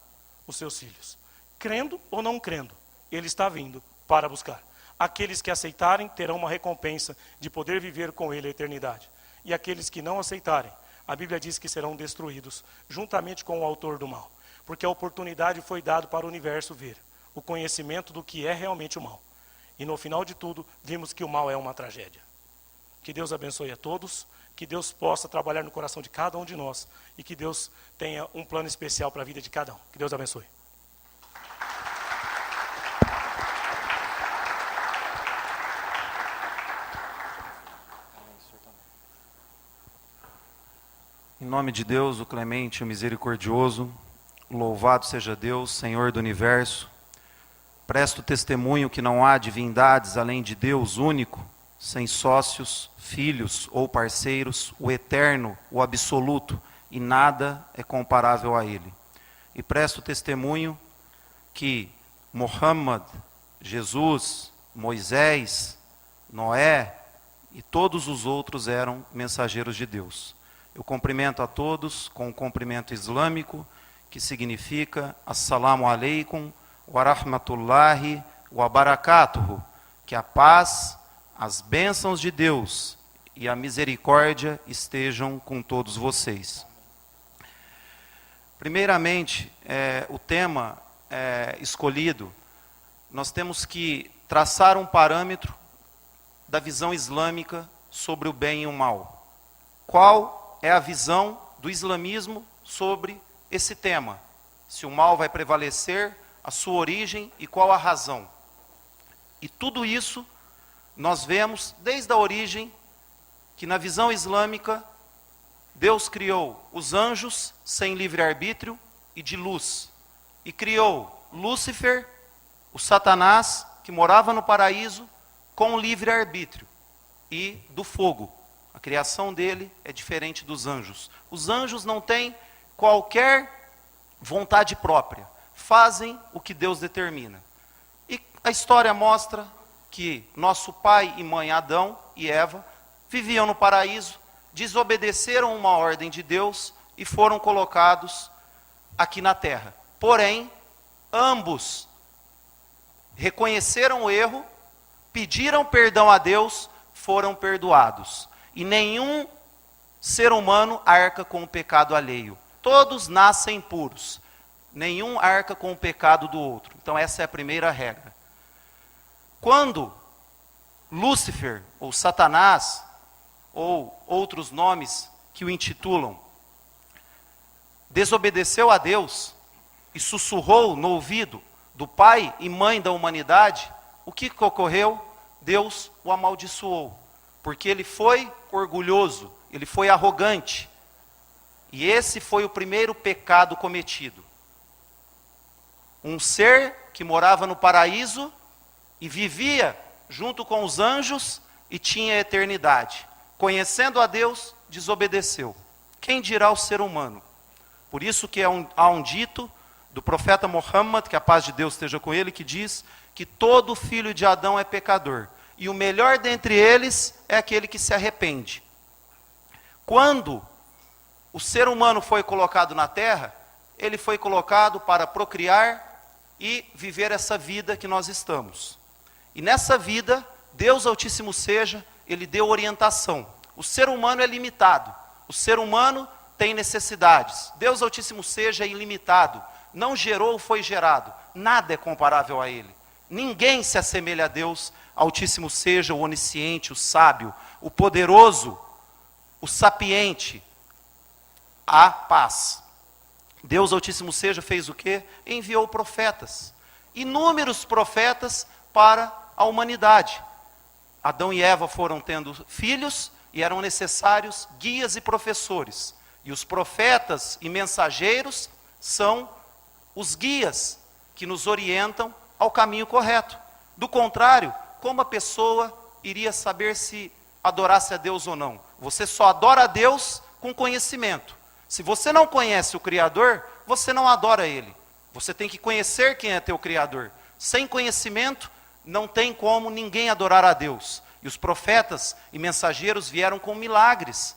os seus filhos. Crendo ou não crendo, ele está vindo para buscar. Aqueles que aceitarem terão uma recompensa de poder viver com ele a eternidade. E aqueles que não aceitarem, a Bíblia diz que serão destruídos, juntamente com o autor do mal. Porque a oportunidade foi dada para o universo ver o conhecimento do que é realmente o mal. E no final de tudo, vimos que o mal é uma tragédia. Que Deus abençoe a todos, que Deus possa trabalhar no coração de cada um de nós, e que Deus tenha um plano especial para a vida de cada um. Que Deus abençoe. Em nome de Deus, o clemente, o misericordioso, louvado seja Deus, Senhor do universo. Presto testemunho que não há divindades além de Deus único, sem sócios, filhos ou parceiros, o eterno, o absoluto, e nada é comparável a ele. E presto testemunho que Muhammad, Jesus, Moisés, Noé e todos os outros eram mensageiros de Deus. Eu cumprimento a todos com o cumprimento islâmico, que significa Assalamu alaikum wa rahmatullahi wa barakatuhu, que a paz, as bênçãos de Deus e a misericórdia estejam com todos vocês. Primeiramente, o tema escolhido, nós temos que traçar um parâmetro da visão islâmica sobre o bem e o mal. Qual é a visão do islamismo sobre esse tema? Se o mal vai prevalecer, a sua origem e qual a razão. E tudo isso nós vemos desde a origem que na visão islâmica Deus criou os anjos sem livre-arbítrio e de luz. E criou Lúcifer, o Satanás, que morava no paraíso, com livre-arbítrio e do fogo. A criação dele é diferente dos anjos. Os anjos não têm qualquer vontade própria. Fazem o que Deus determina. E a história mostra que nosso pai e mãe Adão e Eva viviam no paraíso, desobedeceram uma ordem de Deus e foram colocados aqui na terra. Porém, ambos reconheceram o erro, pediram perdão a Deus, foram perdoados. E nenhum ser humano arca com o pecado alheio. Todos nascem puros. Nenhum arca com o pecado do outro. Então essa é a primeira regra. Quando Lúcifer, ou Satanás, ou outros nomes que o intitulam, desobedeceu a Deus e sussurrou no ouvido do pai e mãe da humanidade, o que ocorreu? Deus o amaldiçoou, porque ele foi orgulhoso, ele foi arrogante. E esse foi o primeiro pecado cometido. Um ser que morava no paraíso e vivia junto com os anjos e tinha a eternidade. Conhecendo a Deus, desobedeceu. Quem dirá o ser humano? Por isso que há um dito do profeta Muhammad, que a paz de Deus esteja com ele, que diz que todo filho de Adão é pecador. E o melhor dentre eles é aquele que se arrepende. Quando o ser humano foi colocado na terra, ele foi colocado para procriar e viver essa vida que nós estamos. E nessa vida, Deus Altíssimo seja, Ele deu orientação. O ser humano é limitado, o ser humano tem necessidades. Deus Altíssimo seja é ilimitado, não gerou ou foi gerado, nada é comparável a Ele. Ninguém se assemelha a Deus Altíssimo seja, o onisciente, o sábio, o poderoso, o sapiente, a paz. Deus Altíssimo seja fez o quê? Enviou profetas, inúmeros profetas para a humanidade. Adão e Eva foram tendo filhos e eram necessários guias e professores. E os profetas e mensageiros são os guias que nos orientam ao caminho correto. Do contrário, como a pessoa iria saber se adorasse a Deus ou não? Você só adora a Deus com conhecimento. Se você não conhece o Criador, você não adora Ele. Você tem que conhecer quem é teu Criador. Sem conhecimento, não tem como ninguém adorar a Deus. E os profetas e mensageiros vieram com milagres.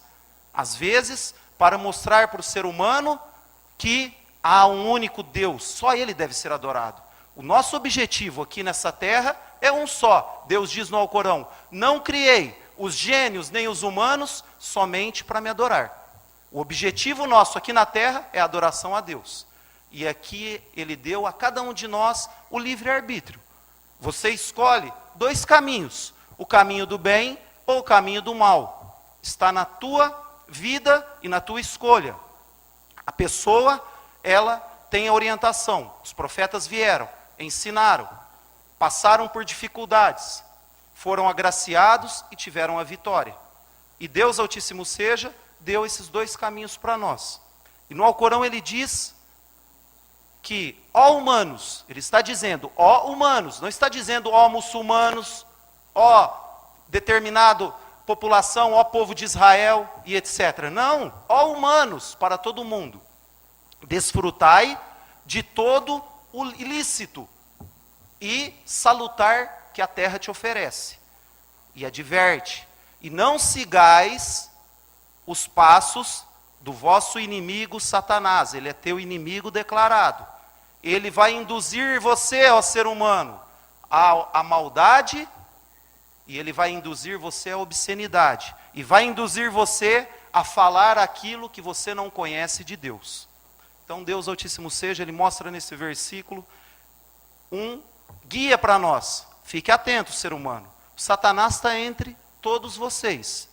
Às vezes, para mostrar para o ser humano que há um único Deus, só Ele deve ser adorado. O nosso objetivo aqui nessa terra é um só. Deus diz no Alcorão: não criei os gênios nem os humanos somente para me adorar. O objetivo nosso aqui na terra é a adoração a Deus. E aqui Ele deu a cada um de nós o livre-arbítrio. Você escolhe dois caminhos, o caminho do bem ou o caminho do mal. Está na tua vida e na tua escolha. A pessoa, ela tem a orientação. Os profetas vieram, ensinaram, passaram por dificuldades, foram agraciados e tiveram a vitória. E Deus Altíssimo seja, deu esses dois caminhos para nós. E no Alcorão ele diz que, ó humanos, ele está dizendo, ó humanos, não está dizendo ó muçulmanos, ó determinado população, ó povo de Israel e etc. Não, ó humanos, para todo mundo. Desfrutai de todo o ilícito e salutar que a terra te oferece. E adverte, e não sigais os passos do vosso inimigo Satanás. Ele é teu inimigo declarado. Ele vai induzir você, ó ser humano, à maldade, e ele vai induzir você à obscenidade, e vai induzir você a falar aquilo que você não conhece de Deus. Então Deus Altíssimo seja, Ele mostra nesse versículo um guia para nós. Fique atento, ser humano. O Satanás está entre todos vocês.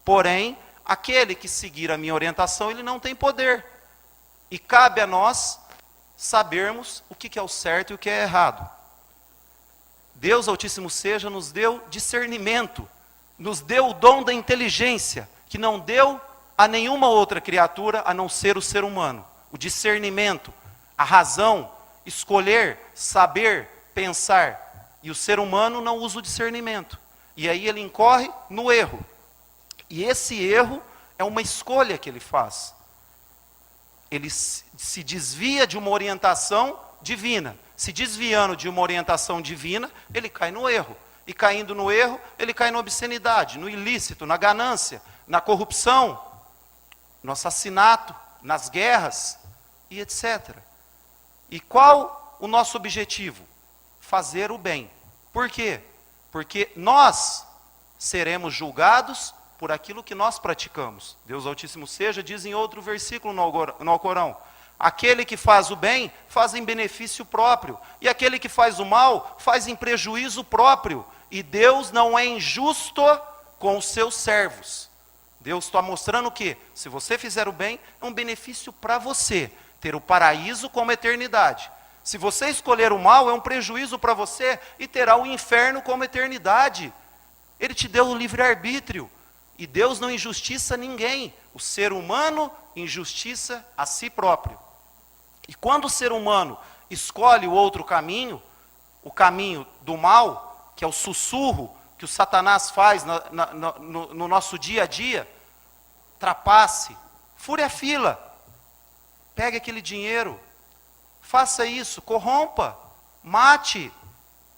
Porém, aquele que seguir a minha orientação, ele não tem poder. E cabe a nós sabermos o que é o certo e o que é errado. Deus Altíssimo seja, nos deu discernimento, nos deu o dom da inteligência, que não deu a nenhuma outra criatura a não ser o ser humano. O discernimento, a razão, escolher, saber, pensar. E o ser humano não usa o discernimento. E aí ele incorre no erro. E esse erro é uma escolha que ele faz. Ele se desvia de uma orientação divina. Se desviando de uma orientação divina, ele cai no erro. E caindo no erro, ele cai na obscenidade, no ilícito, na ganância, na corrupção, no assassinato, nas guerras e etc. E qual o nosso objetivo? Fazer o bem. Por quê? Porque nós seremos julgados por aquilo que nós praticamos. Deus Altíssimo seja, diz em outro versículo no Alcorão: aquele que faz o bem, faz em benefício próprio, e aquele que faz o mal, faz em prejuízo próprio. E Deus não é injusto com os seus servos. Deus está mostrando o quê? Se você fizer o bem, é um benefício para você, ter o paraíso como eternidade. Se você escolher o mal, é um prejuízo para você e terá o inferno como eternidade. Ele te deu o livre-arbítrio. E Deus não injustiça ninguém. O ser humano injustiça a si próprio. E quando o ser humano escolhe o outro caminho, o caminho do mal, que é o sussurro que o Satanás faz no nosso dia a dia, trapace, fure a fila, pegue aquele dinheiro, faça isso, corrompa, mate,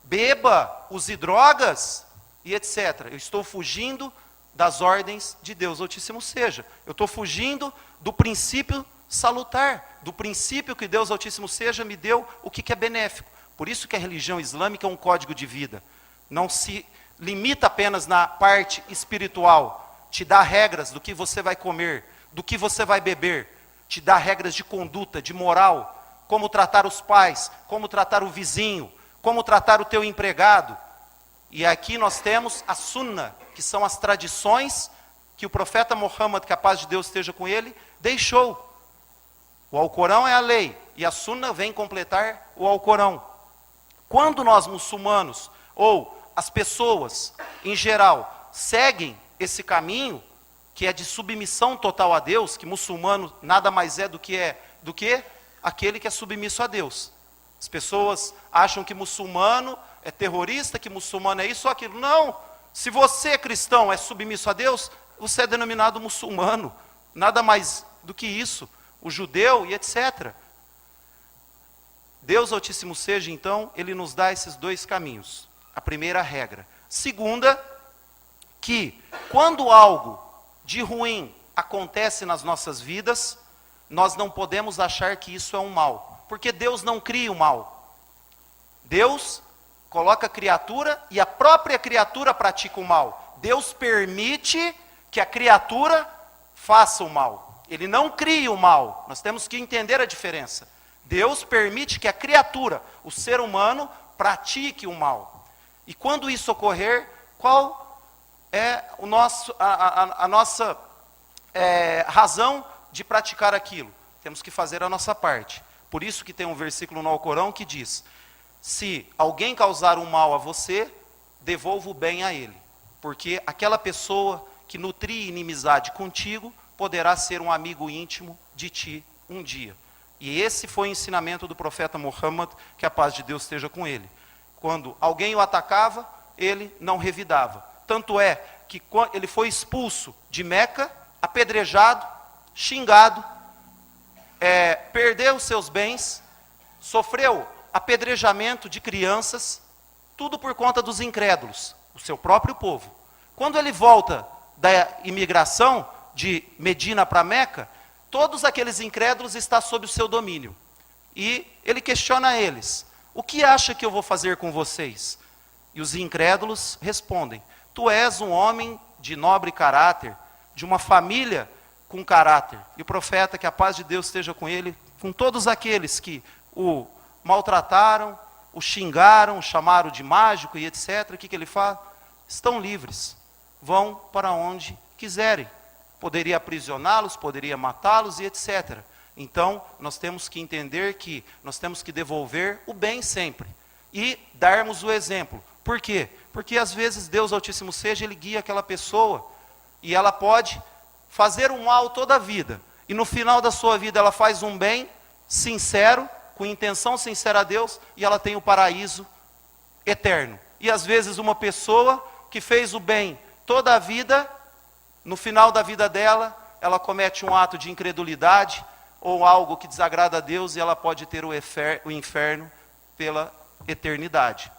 beba, use drogas e etc. Eu estou fugindo das ordens de Deus Altíssimo seja. Eu estou fugindo do princípio salutar, do princípio que Deus Altíssimo seja me deu, o que é benéfico. Por isso que a religião islâmica é um código de vida. Não se limita apenas na parte espiritual. Te dá regras do que você vai comer, do que você vai beber. Te dá regras de conduta, de moral. Como tratar os pais, como tratar o vizinho, como tratar o teu empregado. E aqui nós temos a Sunna, que são as tradições que o profeta Muhammad, que a paz de Deus esteja com ele, deixou. O Alcorão é a lei, e a Sunna vem completar o Alcorão. Quando nós muçulmanos, ou as pessoas em geral, seguem esse caminho, que é de submissão total a Deus, que muçulmano nada mais é do que aquele que é submisso a Deus. As pessoas acham que muçulmano é terrorista, que muçulmano é isso ou aquilo. Não, se você cristão é submisso a Deus, você é denominado muçulmano. Nada mais do que isso. O judeu e etc. Deus Altíssimo seja, então, Ele nos dá esses dois caminhos. A primeira regra. Segunda, que quando algo de ruim acontece nas nossas vidas, nós não podemos achar que isso é um mal. Porque Deus não cria o mal. Deus coloca a criatura e a própria criatura pratica o mal. Deus permite que a criatura faça o mal. Ele não cria o mal. Nós temos que entender a diferença. Deus permite que a criatura, o ser humano, pratique o mal. E quando isso ocorrer, qual é a nossa razão de praticar aquilo? Temos que fazer a nossa parte. Por isso que tem um versículo no Alcorão que diz: se alguém causar um mal a você, devolva o bem a ele. Porque aquela pessoa que nutria inimizade contigo, poderá ser um amigo íntimo de ti um dia. E esse foi o ensinamento do profeta Muhammad, que a paz de Deus esteja com ele. Quando alguém o atacava, ele não revidava. Tanto é que ele foi expulso de Meca, apedrejado, xingado, perdeu seus bens, sofreu apedrejamento de crianças, tudo por conta dos incrédulos, o seu próprio povo. Quando ele volta da imigração de Medina para Meca, todos aqueles incrédulos estão sob o seu domínio. E ele questiona eles: o que acha que eu vou fazer com vocês? E os incrédulos respondem: tu és um homem de nobre caráter, de uma família com caráter. E o profeta, que a paz de Deus esteja com ele, com todos aqueles que o maltrataram, o xingaram, o chamaram de mágico e etc., o que ele fala? Estão livres, vão para onde quiserem. Poderia aprisioná-los, poderia matá-los e etc. Então, nós temos que entender que nós temos que devolver o bem sempre. E darmos o exemplo. Por quê? Porque às vezes Deus Altíssimo seja, Ele guia aquela pessoa, e ela pode fazer um mal toda a vida. E no final da sua vida ela faz um bem sincero, com intenção sincera a Deus, e ela tem o paraíso eterno. E às vezes uma pessoa que fez o bem toda a vida, no final da vida dela, ela comete um ato de incredulidade, ou algo que desagrada a Deus, e ela pode ter o inferno pela eternidade.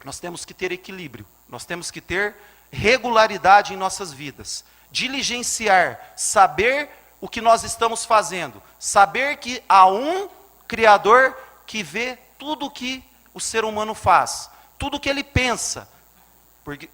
Nós temos que ter equilíbrio, nós temos que ter regularidade em nossas vidas, diligenciar, saber o que nós estamos fazendo, saber que há um Criador que vê tudo o que o ser humano faz, tudo o que ele pensa.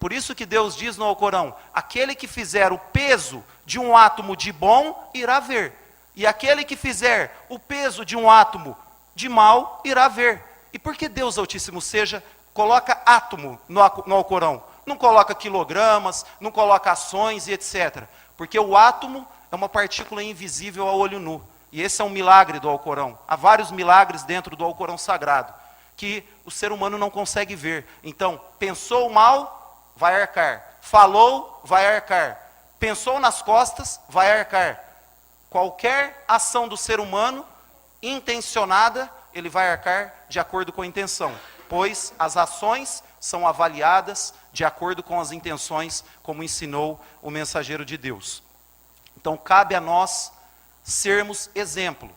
Por isso que Deus diz no Alcorão: aquele que fizer o peso de um átomo de bom, irá ver. E aquele que fizer o peso de um átomo de mal, irá ver. E por que Deus Altíssimo seja coloca átomo no Alcorão? Não coloca quilogramas, não coloca ações e etc. Porque o átomo é uma partícula invisível ao olho nu. E esse é um milagre do Alcorão. Há vários milagres dentro do Alcorão Sagrado, que o ser humano não consegue ver. Então, pensou mal, vai arcar. Falou, vai arcar. Pensou nas costas, vai arcar. Qualquer ação do ser humano, intencionada, ele vai arcar de acordo com a intenção. Pois as ações são avaliadas de acordo com as intenções, como ensinou o mensageiro de Deus. Então, cabe a nós sermos exemplo.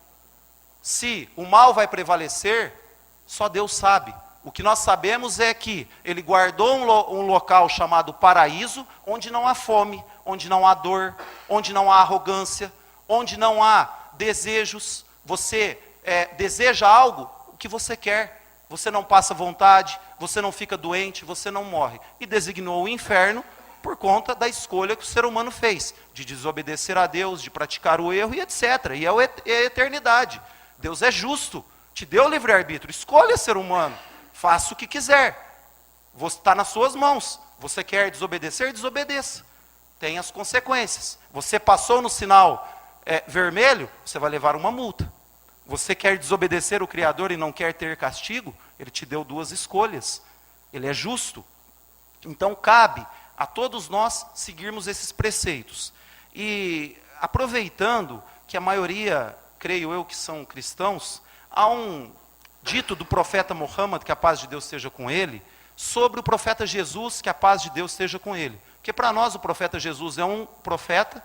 Se o mal vai prevalecer, só Deus sabe. O que nós sabemos é que Ele guardou um local chamado paraíso, onde não há fome, onde não há dor, onde não há arrogância, onde não há desejos. Você deseja algo, o que você quer. você não passa vontade, você não fica doente, você não morre. E designou o inferno por conta da escolha que o ser humano fez, de desobedecer a Deus, de praticar o erro e etc. E é a eternidade. Deus é justo, te deu o livre-arbítrio, escolha, ser humano, faça o que quiser. Está nas suas mãos. Você quer desobedecer? Desobedeça. Tem as consequências. Você passou no sinal vermelho, você vai levar uma multa. Você quer desobedecer o Criador e não quer ter castigo? Ele te deu duas escolhas. Ele é justo. Então cabe a todos nós seguirmos esses preceitos. E aproveitando que a maioria, creio eu, que são cristãos, há um dito do profeta Muhammad, que a paz de Deus esteja com ele, sobre o profeta Jesus, que a paz de Deus esteja com ele. Porque para nós o profeta Jesus é um profeta,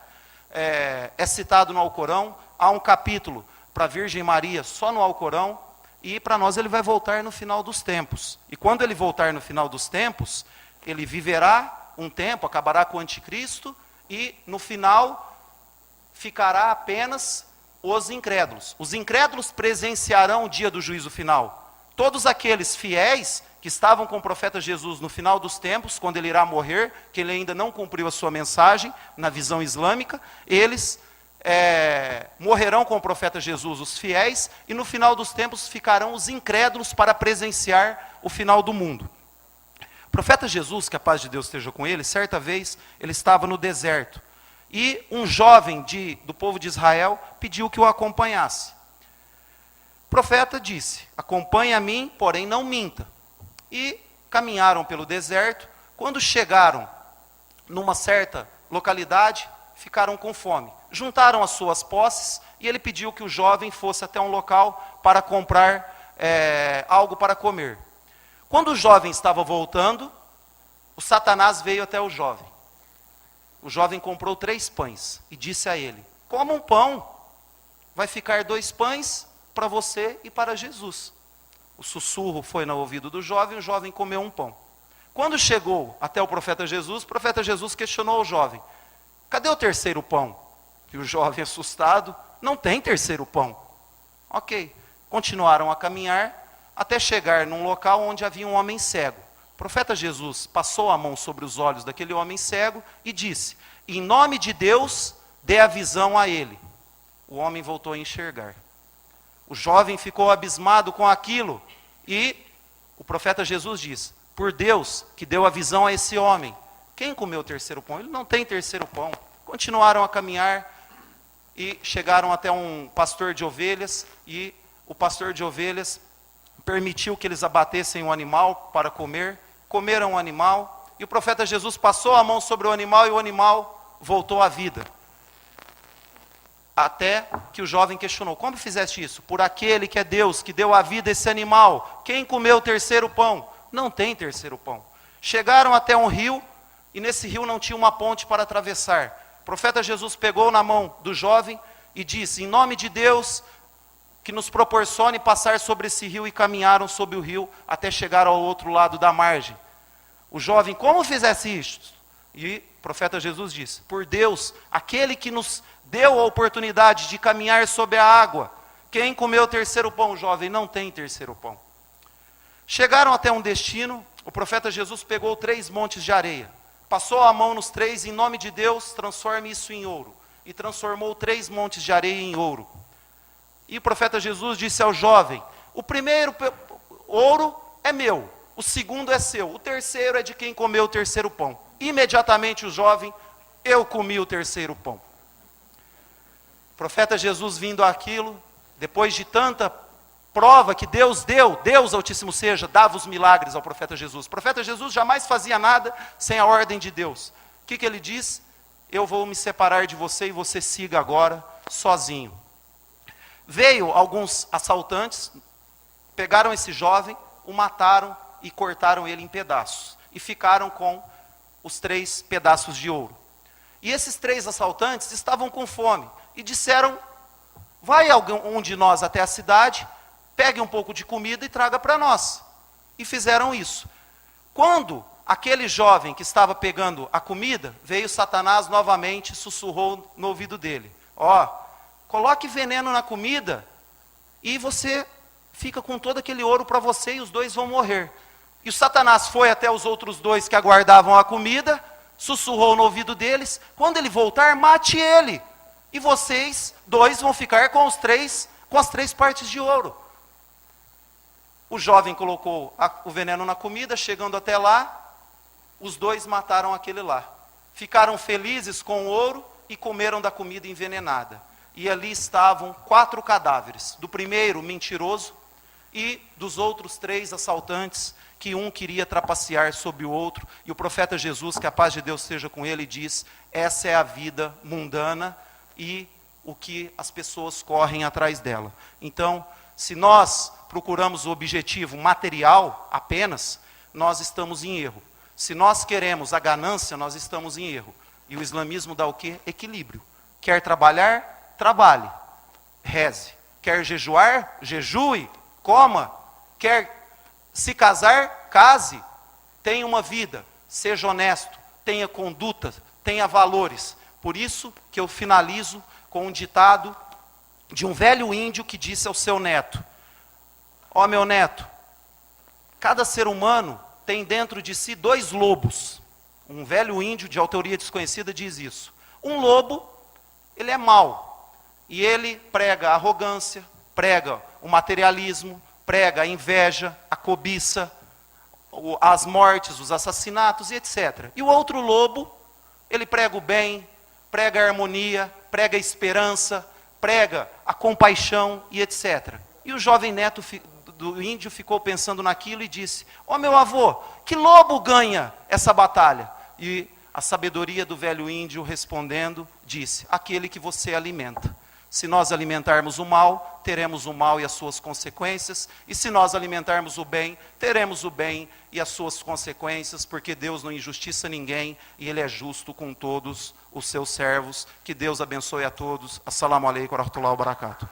é citado no Alcorão, há um capítulo para a Virgem Maria só no Alcorão, e para nós ele vai voltar no final dos tempos. E quando ele voltar no final dos tempos, ele viverá um tempo, acabará com o anticristo, e no final ficará apenas os incrédulos. Os incrédulos presenciarão o dia do juízo final. Todos aqueles fiéis que estavam com o profeta Jesus no final dos tempos, quando ele irá morrer, que ele ainda não cumpriu a sua mensagem, na visão islâmica, eles morrerão com o profeta Jesus, os fiéis, e no final dos tempos ficarão os incrédulos para presenciar o final do mundo. O profeta Jesus, que a paz de Deus esteja com ele, certa vez ele estava no deserto, e um jovem do povo de Israel pediu que o acompanhasse. O profeta disse: acompanhe a mim, porém não minta. E caminharam pelo deserto. Quando chegaram numa certa localidade, ficaram com fome. Juntaram as suas posses e ele pediu que o jovem fosse até um local para comprar algo para comer. Quando o jovem estava voltando, o Satanás veio até o jovem. O jovem comprou 3 pães e disse a ele: coma um pão, vai ficar 2 pães para você e para Jesus. O sussurro foi no ouvido do jovem, o jovem comeu um pão. Quando chegou até o profeta Jesus questionou o jovem: cadê o terceiro pão? E o jovem, assustado: não tem terceiro pão. Ok, continuaram a caminhar até chegar num local onde havia um homem cego. O profeta Jesus passou a mão sobre os olhos daquele homem cego e disse: em nome de Deus, dê a visão a ele. O homem voltou a enxergar. O jovem ficou abismado com aquilo e o profeta Jesus diz: por Deus que deu a visão a esse homem, quem comeu o terceiro pão? Ele não tem terceiro pão. Continuaram a caminhar e chegaram até um pastor de ovelhas, e o pastor de ovelhas permitiu que eles abatessem um animal para comer. Comeram o animal e o profeta Jesus passou a mão sobre o animal e o animal voltou à vida. Até que o jovem questionou: como fizeste isso? Por aquele que é Deus, que deu a vida a esse animal. Quem comeu o terceiro pão? Não tem terceiro pão. Chegaram até um rio, e nesse rio não tinha uma ponte para atravessar. O profeta Jesus pegou na mão do jovem e disse: em nome de Deus, que nos proporcione passar sobre esse rio, e caminharam sobre o rio até chegar ao outro lado da margem. O jovem: como fizesse isto? E o profeta Jesus disse: por Deus, aquele que nos deu a oportunidade de caminhar sobre a água. Quem comeu o terceiro pão? O jovem: não tem terceiro pão. Chegaram até um destino. O profeta Jesus pegou 3 montes de areia, passou a mão nos 3, em nome de Deus, transforme isso em ouro. E transformou 3 montes de areia em ouro. E o profeta Jesus disse ao jovem: o primeiro ouro é meu, o segundo é seu, o terceiro é de quem comeu o terceiro pão. Imediatamente o jovem: eu comi o terceiro pão. O profeta Jesus, vindo àquilo, depois de tanta prova que Deus deu, Deus Altíssimo seja, dava os milagres ao profeta Jesus. O profeta Jesus jamais fazia nada sem a ordem de Deus. O que ele diz? Eu vou me separar de você e você siga agora sozinho. Veio alguns assaltantes, pegaram esse jovem, o mataram e cortaram ele em pedaços. E ficaram com os 3 pedaços de ouro. E esses 3 assaltantes estavam com fome. E disseram: vai um de nós até a cidade, pegue um pouco de comida e traga para nós. E fizeram isso. Quando aquele jovem que estava pegando a comida, veio Satanás novamente e sussurrou no ouvido dele: coloque veneno na comida e você fica com todo aquele ouro para você e os dois vão morrer. E o Satanás foi até os outros dois que aguardavam a comida, sussurrou no ouvido deles, quando ele voltar, mate ele. E vocês dois vão ficar com as três partes de ouro. O jovem colocou o veneno na comida, chegando até lá, os dois mataram aquele lá. Ficaram felizes com o ouro e comeram da comida envenenada. E ali estavam 4 cadáveres, do primeiro mentiroso e dos outros 3 assaltantes, que um queria trapacear sobre o outro. E o profeta Jesus, que a paz de Deus seja com ele, diz: essa é a vida mundana e o que as pessoas correm atrás dela. Então, se nós procuramos o objetivo material apenas, nós estamos em erro. Se nós queremos a ganância, nós estamos em erro. E o islamismo dá o quê? Equilíbrio. Quer trabalhar? Trabalhe. Reze. Quer jejuar? Jejue. Coma. Quer se casar? Case. Tenha uma vida. Seja honesto. Tenha conduta. Tenha valores. Por isso que eu finalizo com um ditado de um velho índio que disse ao seu neto: ó meu neto, cada ser humano tem dentro de si 2 lobos. Um velho índio de autoria desconhecida diz isso. Um lobo, ele é mau. E ele prega a arrogância, prega o materialismo, prega a inveja, a cobiça, as mortes, os assassinatos e etc. E o outro lobo, ele prega o bem, prega a harmonia, prega a esperança, prega a compaixão e etc. E o jovem neto do índio ficou pensando naquilo e disse: ó meu avô, que lobo ganha essa batalha? E a sabedoria do velho índio respondendo, disse: aquele que você alimenta. Se nós alimentarmos o mal, teremos o mal e as suas consequências. E se nós alimentarmos o bem, teremos o bem e as suas consequências, porque Deus não injustiça ninguém e Ele é justo com todos os seus servos. Que Deus abençoe a todos. Assalamu alaikum wa rahmatullahi wa barakatuh.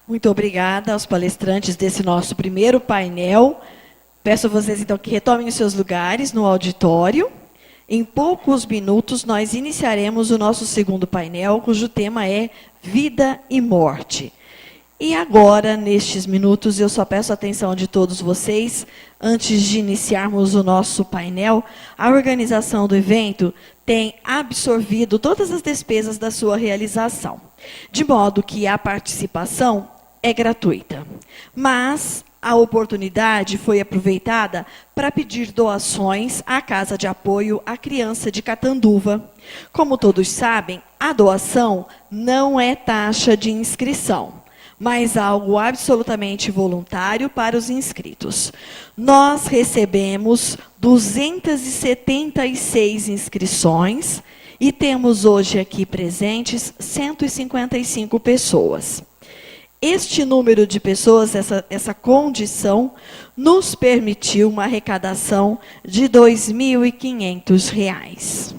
Muito obrigada aos palestrantes desse nosso primeiro painel. Peço a vocês, então, que retomem os seus lugares no auditório. Em poucos minutos, nós iniciaremos o nosso segundo painel, cujo tema é Vida e Morte. E agora, nestes minutos, eu só peço a atenção de todos vocês, antes de iniciarmos o nosso painel. A organização do evento tem absorvido todas as despesas da sua realização, de modo que a participação é gratuita. Mas a oportunidade foi aproveitada para pedir doações à Casa de Apoio à Criança de Catanduva. Como todos sabem, a doação não é taxa de inscrição, mas algo absolutamente voluntário para os inscritos. Nós recebemos 276 inscrições e temos hoje aqui presentes 155 pessoas. Este número de pessoas, essa condição, nos permitiu uma arrecadação de R$ 2.500.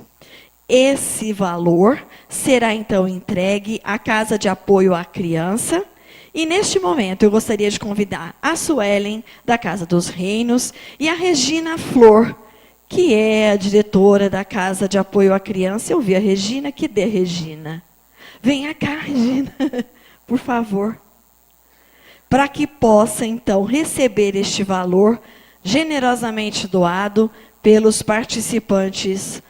Esse valor será, então, entregue à Casa de Apoio à Criança. E, neste momento, eu gostaria de convidar a Suelen, da Casa dos Reinos, e a Regina Flor, que é a diretora da Casa de Apoio à Criança. Eu vi a Regina, que dê, Regina. Venha cá, Regina, por favor. Para que possa, então, receber este valor generosamente doado pelos participantes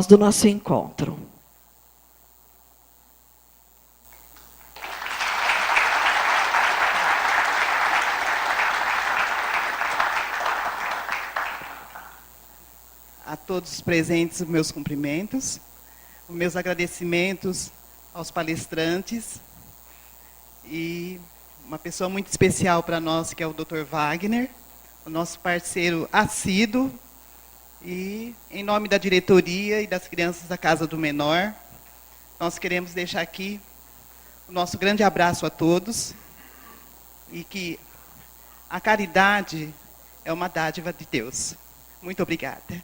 do nosso encontro. A todos os presentes, os meus cumprimentos, os meus agradecimentos aos palestrantes e uma pessoa muito especial para nós, que é o Dr. Wagner, o nosso parceiro assíduo, e em nome da diretoria e das crianças da Casa do Menor, nós queremos deixar aqui o nosso grande abraço a todos, e que a caridade é uma dádiva de Deus. Muito obrigada.